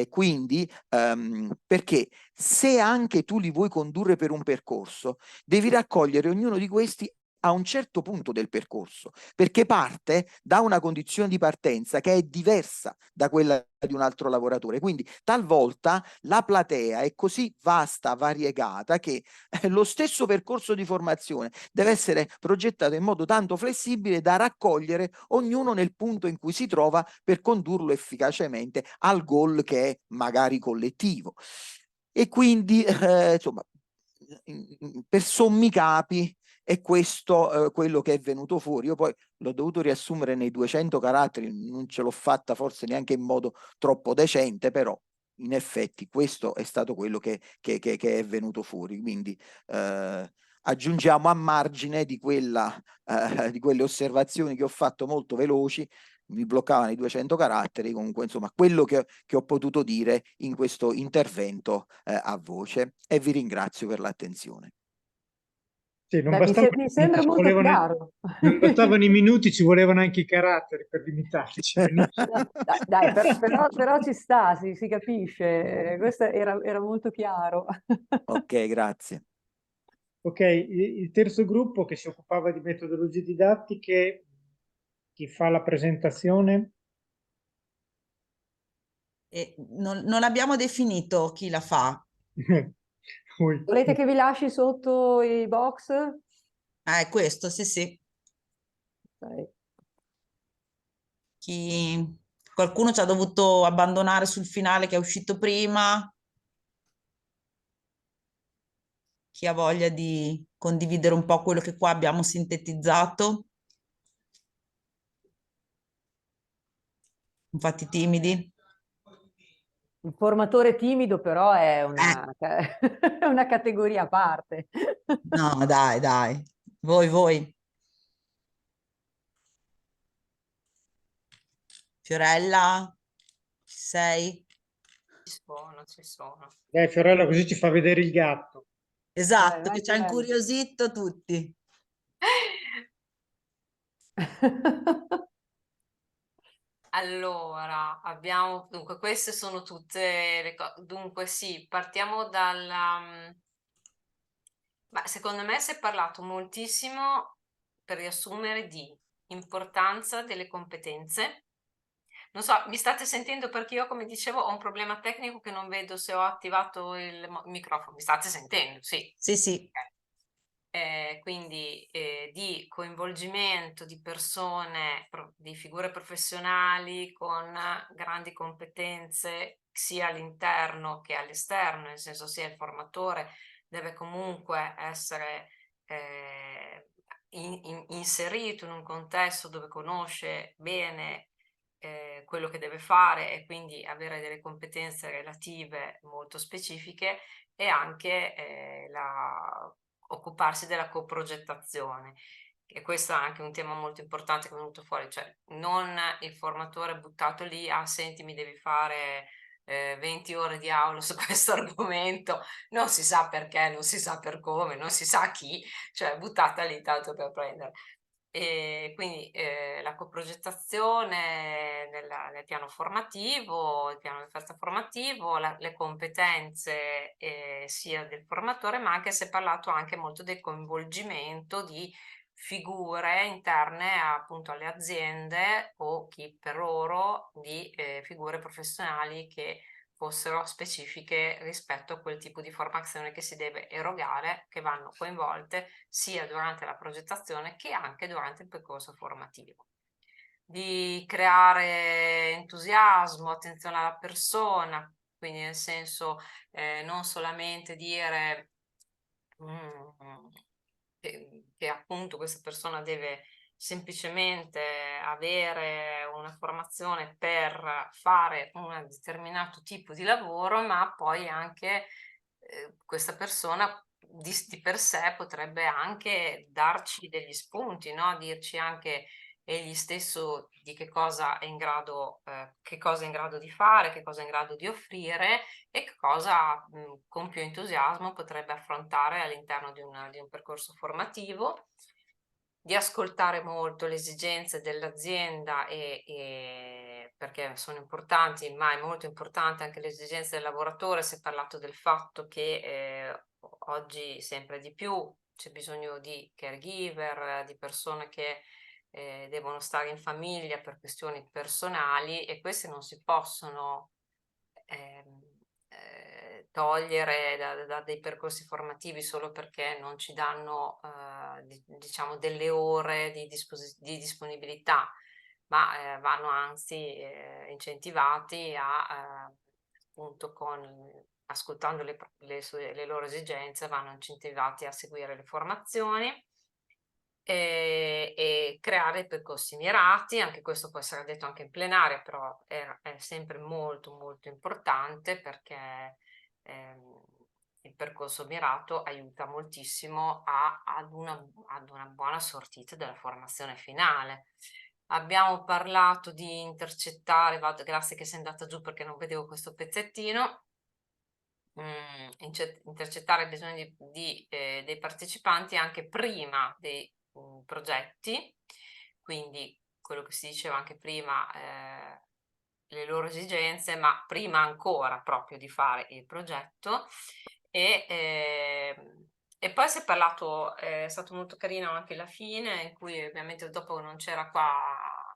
Quindi perché se anche tu li vuoi condurre per un percorso, devi raccogliere ognuno di questi a un certo punto del percorso, perché parte da una condizione di partenza che è diversa da quella di un altro lavoratore. Quindi talvolta la platea è così vasta, variegata, che lo stesso percorso di formazione deve essere progettato in modo tanto flessibile da raccogliere ognuno nel punto in cui si trova per condurlo efficacemente al goal che è magari collettivo. E quindi insomma, per sommi capi è questo quello che è venuto fuori. Io poi l'ho dovuto riassumere nei 200 caratteri, non ce l'ho fatta forse neanche in modo troppo decente, però in effetti questo è stato quello che è venuto fuori. Quindi aggiungiamo a margine di quelle osservazioni che ho fatto molto veloci, mi bloccavano i 200 caratteri, comunque insomma quello che ho potuto dire in questo intervento a voce, e vi ringrazio per l'attenzione. Sì, non Beh, bastavano mi i sembra minuti, molto chiaro. non bastavano i minuti, ci volevano anche i caratteri per limitarci. Dai, però ci sta, si capisce. Questo era molto chiaro. Ok, grazie. Ok, il terzo gruppo che si occupava di metodologie didattiche, chi fa la presentazione? Non abbiamo definito chi la fa. Volete che vi lasci sotto i box? È questo, sì, sì. Okay. Qualcuno ci ha dovuto abbandonare sul finale che è uscito prima. Chi ha voglia di condividere un po' quello che qua abbiamo sintetizzato? Infatti timidi. Il formatore timido però è è una categoria a parte. No, dai. Voi. Fiorella, ci sei? Ci sono. Dai, Fiorella, così ci fa vedere il gatto. Esatto, Vai, che ci ha Fiorella. incuriosito tutti. Allora, dunque, queste sono tutte le cose. Dunque, sì, partiamo dalla. Secondo me si è parlato moltissimo, per riassumere, di importanza delle competenze. Non so, mi state sentendo, perché io, come dicevo, ho un problema tecnico che non vedo se ho attivato il microfono. Mi state sentendo? Sì. Sì. Quindi di coinvolgimento di persone, di figure professionali con grandi competenze sia all'interno che all'esterno, nel senso sia il formatore deve comunque essere inserito in un contesto dove conosce bene quello che deve fare e quindi avere delle competenze relative molto specifiche, e anche occuparsi della coprogettazione. E questo è anche un tema molto importante che è venuto fuori, cioè non il formatore buttato lì, senti, mi devi fare 20 ore di aula su questo argomento, non si sa perché, non si sa per come, non si sa chi, cioè buttata lì tanto per prendere. E quindi la coprogettazione nel piano formativo, il piano di offerta formativo, le competenze sia del formatore, ma anche si è parlato anche molto del coinvolgimento di figure interne appunto alle aziende o chi per loro, di figure professionali che fossero specifiche rispetto a quel tipo di formazione che si deve erogare, che vanno coinvolte sia durante la progettazione che anche durante il percorso formativo. Di creare entusiasmo, attenzione alla persona, quindi nel senso non solamente dire che appunto questa persona deve semplicemente avere una formazione per fare un determinato tipo di lavoro, ma poi anche questa persona di per sé potrebbe anche darci degli spunti, no? Dirci anche egli stesso di che cosa è in grado di fare, che cosa è in grado di offrire e che cosa con più entusiasmo potrebbe affrontare all'interno di un percorso formativo, di ascoltare molto le esigenze dell'azienda perché sono importanti, ma è molto importante anche le esigenze del lavoratore. Si è parlato del fatto che oggi sempre di più c'è bisogno di caregiver, di persone che devono stare in famiglia per questioni personali, e queste non si possono togliere da dei percorsi formativi solo perché non ci danno diciamo delle ore di disponibilità, ma vanno anzi incentivati appunto ascoltando le loro esigenze, vanno incentivati a seguire le formazioni e creare percorsi mirati. Anche questo può essere detto anche in plenaria, però è sempre molto molto importante, perché il percorso mirato aiuta moltissimo ad una buona sortita della formazione finale. Abbiamo parlato di intercettare, grazie che sei andata giù perché non vedevo questo pezzettino, intercettare i bisogni dei partecipanti anche prima dei progetti, quindi quello che si diceva anche prima, le loro esigenze, ma prima ancora proprio di fare il progetto. E poi si è parlato, è stato molto carino anche la fine, in cui ovviamente dopo non c'era qua,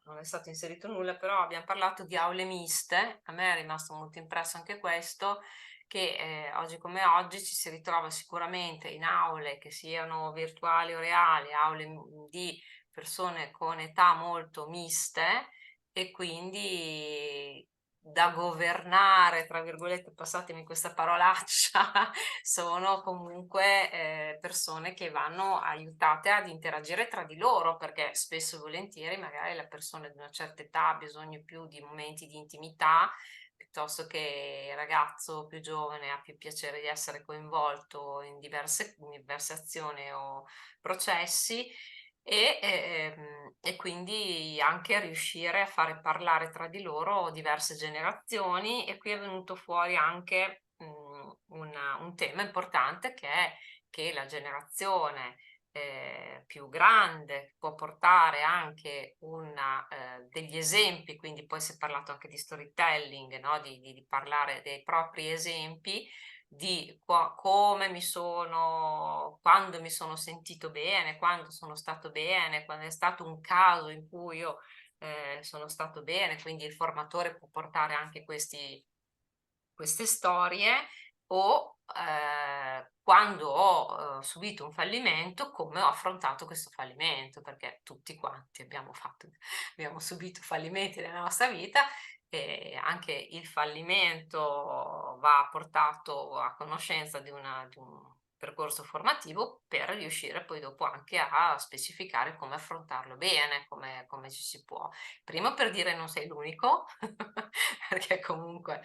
non è stato inserito nulla, però abbiamo parlato di aule miste. A me è rimasto molto impresso anche questo, che oggi come oggi ci si ritrova sicuramente in aule che siano virtuali o reali, aule di persone con età molto miste, e quindi da governare, tra virgolette, passatemi questa parolaccia, sono comunque persone che vanno aiutate ad interagire tra di loro, perché spesso e volentieri magari la persona di una certa età ha bisogno più di momenti di intimità, piuttosto che il ragazzo più giovane ha più piacere di essere coinvolto in diverse azioni o processi. E quindi anche riuscire a fare parlare tra di loro diverse generazioni. E qui è venuto fuori anche un tema importante, che è che la generazione più grande può portare anche degli esempi, quindi poi si è parlato anche di storytelling, no? di parlare dei propri esempi, di come quando mi sono sentito bene, quando sono stato bene, quando è stato un caso in cui io sono stato bene. Quindi il formatore può portare anche queste storie, o quando ho subito un fallimento, come ho affrontato questo fallimento, perché tutti quanti abbiamo subito fallimenti nella nostra vita, e anche il fallimento va portato a conoscenza di un percorso formativo, per riuscire poi dopo anche a specificare come affrontarlo bene, come ci si può. Primo, per dire non sei l'unico, perché comunque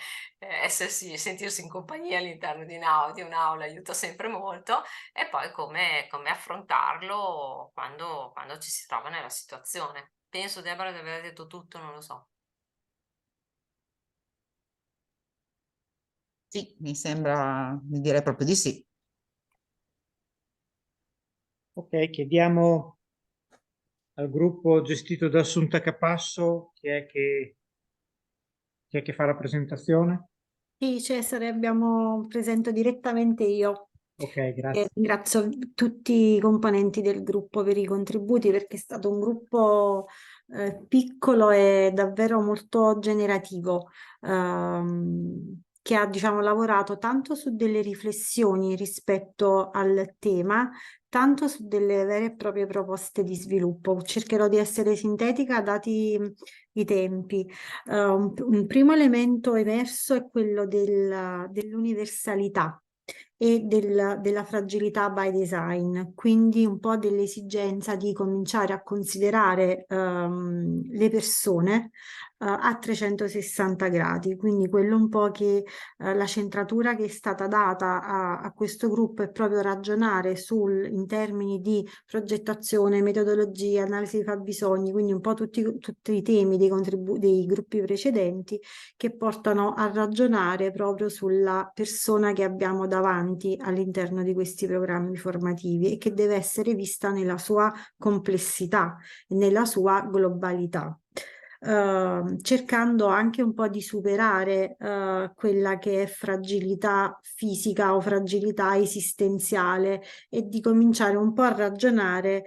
sentirsi in compagnia all'interno di un'aula aiuta sempre molto, e poi come affrontarlo quando ci si trova nella situazione. Penso, Deborah, di aver detto tutto, non lo so. Sì, mi sembra di dire proprio di sì. Ok, chiediamo al gruppo gestito da Assunta Capasso chi è che fa la presentazione. Sì, Cesare, presento direttamente io. Ok, grazie. Ringrazio tutti i componenti del gruppo per i contributi, perché è stato un gruppo piccolo e davvero molto generativo, che ha, diciamo, lavorato tanto su delle riflessioni rispetto al tema, tanto su delle vere e proprie proposte di sviluppo. Cercherò di essere sintetica dati i tempi. Un primo elemento emerso è quello dell'universalità. e della fragilità by design, quindi un po' dell'esigenza di cominciare a considerare le persone a 360 gradi, quindi quello un po' che la centratura che è stata data a questo gruppo è proprio ragionare in termini di progettazione, metodologia, analisi di fabbisogni, quindi un po' tutti i temi dei gruppi precedenti che portano a ragionare proprio sulla persona che abbiamo davanti all'interno di questi programmi formativi e che deve essere vista nella sua complessità e nella sua globalità. Cercando anche un po' di superare quella che è fragilità fisica o fragilità esistenziale e di cominciare un po' a ragionare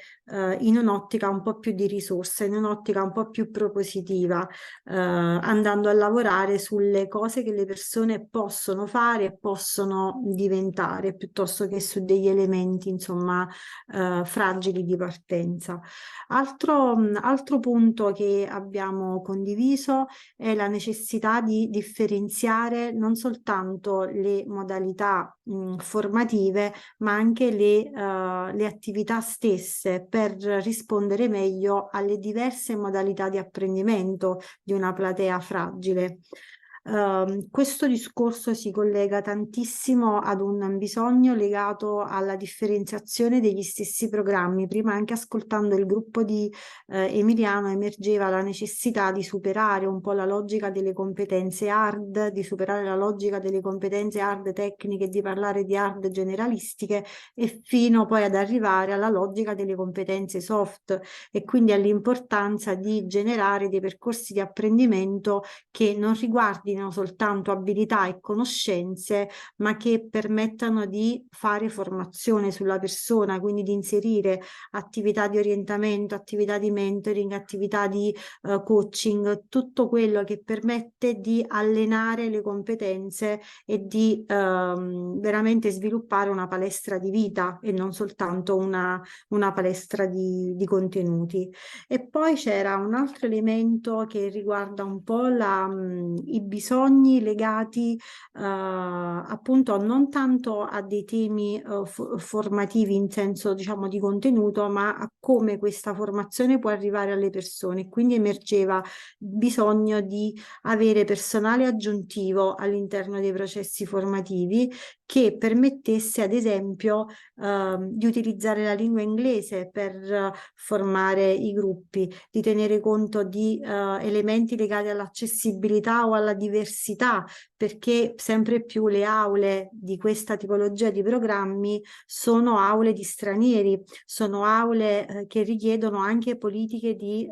in un'ottica un po' più di risorsa, in un'ottica un po' più propositiva, andando a lavorare sulle cose che le persone possono fare e possono diventare, piuttosto che su degli elementi, insomma, fragili di partenza. Altro punto che abbiamo condiviso è la necessità di differenziare non soltanto le modalità formative, ma anche le attività stesse per rispondere meglio alle diverse modalità di apprendimento di una platea fragile. Questo discorso si collega tantissimo ad un bisogno legato alla differenziazione degli stessi programmi. Prima, anche ascoltando il gruppo di Emiliano, emergeva la necessità di superare un po' la logica delle competenze hard, di superare la logica delle competenze hard tecniche, di parlare di hard generalistiche e fino poi ad arrivare alla logica delle competenze soft e quindi all'importanza di generare dei percorsi di apprendimento che non riguardino soltanto abilità e conoscenze, ma che permettano di fare formazione sulla persona, quindi di inserire attività di orientamento, attività di mentoring, attività di coaching, tutto quello che permette di allenare le competenze e di veramente sviluppare una palestra di vita e non soltanto una palestra di contenuti. E poi c'era un altro elemento che riguarda un po' i bisogni legati appunto non tanto a dei temi formativi in senso, diciamo, di contenuto, ma a come questa formazione può arrivare alle persone. Quindi emergeva bisogno di avere personale aggiuntivo all'interno dei processi formativi che permettesse, ad esempio, di utilizzare la lingua inglese per formare i gruppi, di tenere conto di elementi legati all'accessibilità o alla diversità, perché sempre più le aule di questa tipologia di programmi sono aule di stranieri, sono aule che richiedono anche politiche di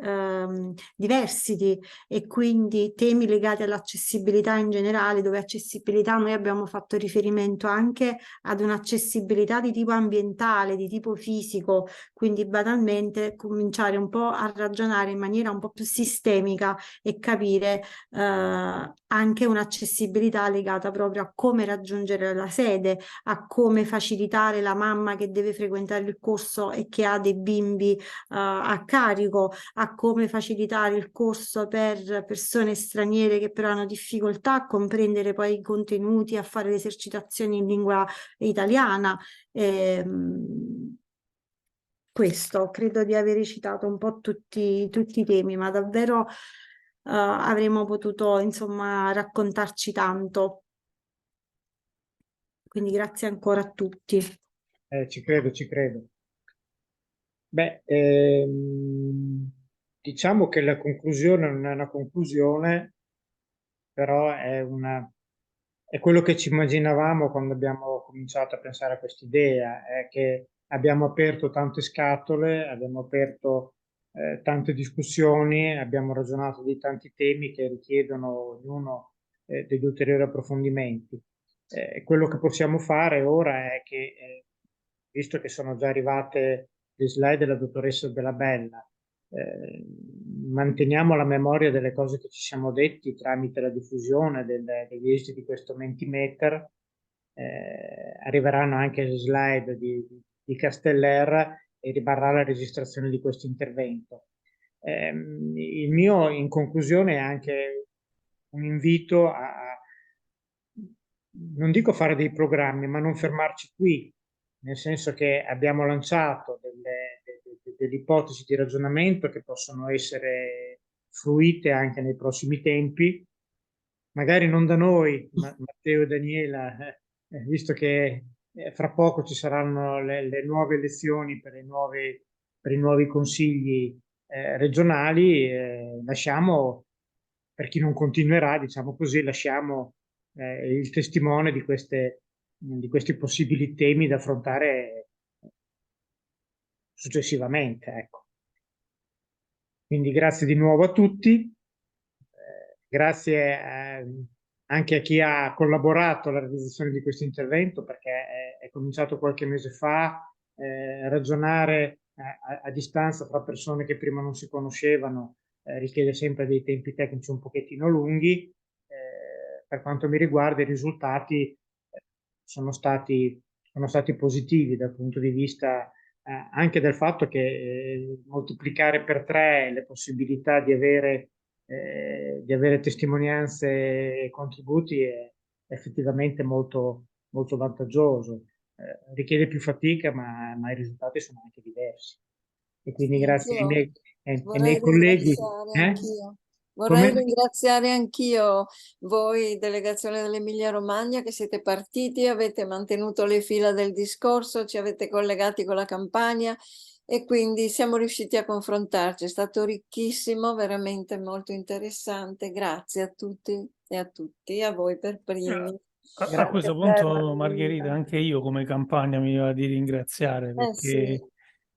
diversity e quindi temi legati all'accessibilità in generale, dove accessibilità noi abbiamo fatto riferimento anche ad un'accessibilità di tipo ambientale, di tipo fisico, quindi banalmente cominciare un po' a ragionare in maniera un po' più sistemica e capire anche un'accessibilità legata proprio a come raggiungere la sede, a come facilitare la mamma che deve frequentare il corso e che ha dei bimbi a carico, a come facilitare il corso per persone straniere che però hanno difficoltà a comprendere poi i contenuti, a fare le esercitazioni in lingua italiana. Questo, credo di aver citato un po' tutti i temi, ma davvero avremmo potuto, insomma, raccontarci tanto. Quindi grazie ancora a tutti. Ci credo, ci credo. Beh, diciamo che la conclusione non è una conclusione, però è quello che ci immaginavamo quando abbiamo cominciato a pensare a quest'idea, è che abbiamo aperto tante scatole, abbiamo aperto tante discussioni, abbiamo ragionato di tanti temi che richiedono ognuno degli ulteriori approfondimenti. Quello che possiamo fare ora è che, visto che sono già arrivate le slide della dottoressa Della Bella, manteniamo la memoria delle cose che ci siamo detti tramite la diffusione degli esiti di questo Mentimeter. Arriveranno anche le slide di Casteller e rimarrà la registrazione di questo intervento. Il mio, in conclusione, è anche un invito non dico fare dei programmi, ma non fermarci qui, nel senso che abbiamo lanciato delle ipotesi di ragionamento che possono essere fruite anche nei prossimi tempi, magari non da noi, Matteo e Daniela, visto che fra poco ci saranno le nuove elezioni per i nuovi consigli regionali, lasciamo, per chi non continuerà, diciamo così, lasciamo il testimone di questi possibili temi da affrontare successivamente, ecco. Quindi grazie di nuovo a tutti, grazie anche a chi ha collaborato alla realizzazione di questo intervento, perché è cominciato qualche mese fa, ragionare a distanza fra persone che prima non si conoscevano richiede sempre dei tempi tecnici un pochettino lunghi. Per quanto mi riguarda, i risultati sono stati positivi dal punto di vista anche del fatto che moltiplicare per 3 le possibilità di avere testimonianze e contributi è effettivamente molto, molto vantaggioso. Richiede più fatica, ma i risultati sono anche diversi. E quindi grazie ai miei colleghi. Vorrei ringraziare anch'io voi, delegazione dell'Emilia Romagna, che siete partiti, avete mantenuto le fila del discorso, ci avete collegati con la Campania e quindi siamo riusciti a confrontarci. È stato ricchissimo, veramente molto interessante. Grazie a tutti e a tutti, a voi per primi. A questo punto, Margherita, anche io come Campania mi va di ringraziare perché, sì.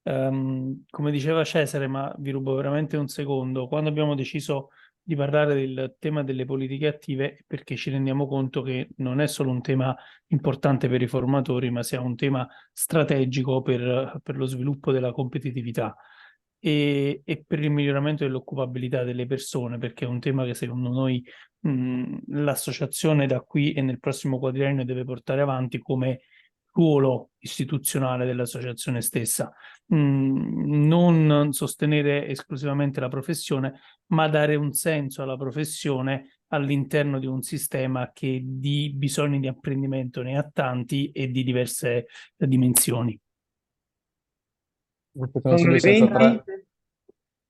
Come diceva Cesare, ma vi rubo veramente un secondo, quando abbiamo deciso di parlare del tema delle politiche attive, perché ci rendiamo conto che non è solo un tema importante per i formatori, ma sia un tema strategico per lo sviluppo della competitività e per il miglioramento dell'occupabilità delle persone, perché è un tema che secondo noi l'associazione da qui e nel prossimo quadriennio deve portare avanti come ruolo istituzionale dell'associazione stessa. Non sostenere esclusivamente la professione, ma dare un senso alla professione all'interno di un sistema che di bisogni di apprendimento ne ha tanti e di diverse dimensioni. Non c'è 2 senza 3.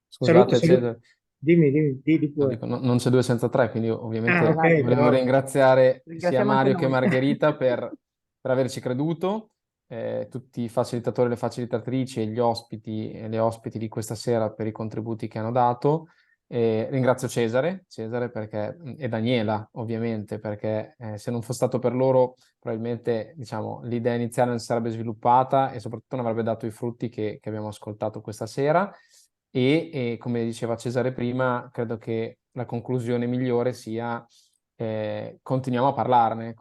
Scusate, Cesare. Dimmi pure. Dico, non c'è 2 senza 3, quindi ovviamente okay, volevo ringraziare sia Mario che noi. Margherita per averci creduto, tutti i facilitatori e le facilitatrici e gli ospiti e le ospiti di questa sera per i contributi che hanno dato. Ringrazio Cesare perché, e Daniela ovviamente, perché se non fosse stato per loro probabilmente diciamo, l'idea iniziale non si sarebbe sviluppata e soprattutto non avrebbe dato i frutti che abbiamo ascoltato questa sera. E come diceva Cesare prima, credo che la conclusione migliore sia continuiamo a parlarne,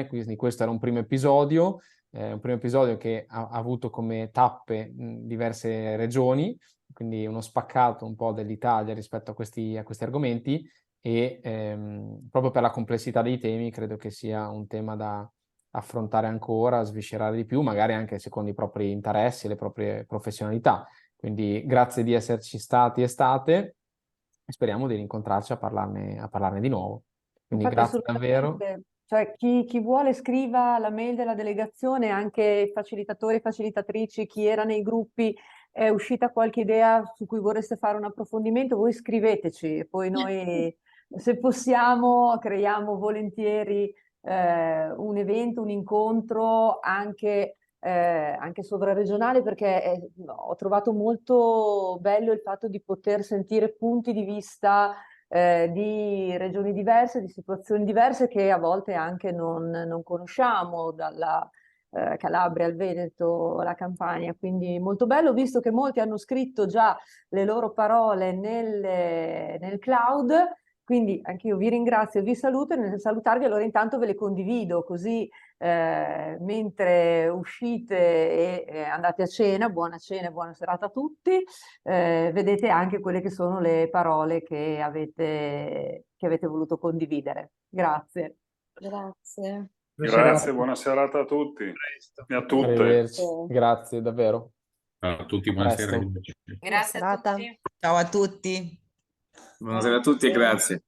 quindi questo era un primo episodio che ha avuto come tappe diverse regioni, quindi uno spaccato un po' dell'Italia rispetto a questi argomenti e proprio per la complessità dei temi credo che sia un tema da affrontare ancora, sviscerare di più, magari anche secondo i propri interessi e le proprie professionalità. Quindi grazie di esserci stati e state e speriamo di rincontrarci a parlarne di nuovo. Quindi Infatti, grazie davvero. Cioè, chi vuole scriva la mail della delegazione, anche facilitatori e facilitatrici, chi era nei gruppi, è uscita qualche idea su cui vorreste fare un approfondimento, voi scriveteci e poi noi, se possiamo, creiamo volentieri un evento, un incontro anche sovraregionale, perché ho trovato molto bello il fatto di poter sentire punti di vista di regioni diverse, di situazioni diverse che a volte anche non conosciamo, dalla Calabria al Veneto, alla Campania, quindi molto bello, visto che molti hanno scritto già le loro parole nel cloud. Quindi anche io vi ringrazio e vi saluto, e nel salutarvi allora intanto ve le condivido, così mentre uscite e andate a cena, buona cena e buona serata a tutti, vedete anche quelle che sono le parole che avete voluto condividere. Grazie. Grazie. Grazie, buona serata a tutti e a tutte. Arrivederci. Grazie davvero. Ciao a tutti, A buonasera. presto. Grazie a tutti. Ciao a tutti. Buonasera a tutti e grazie.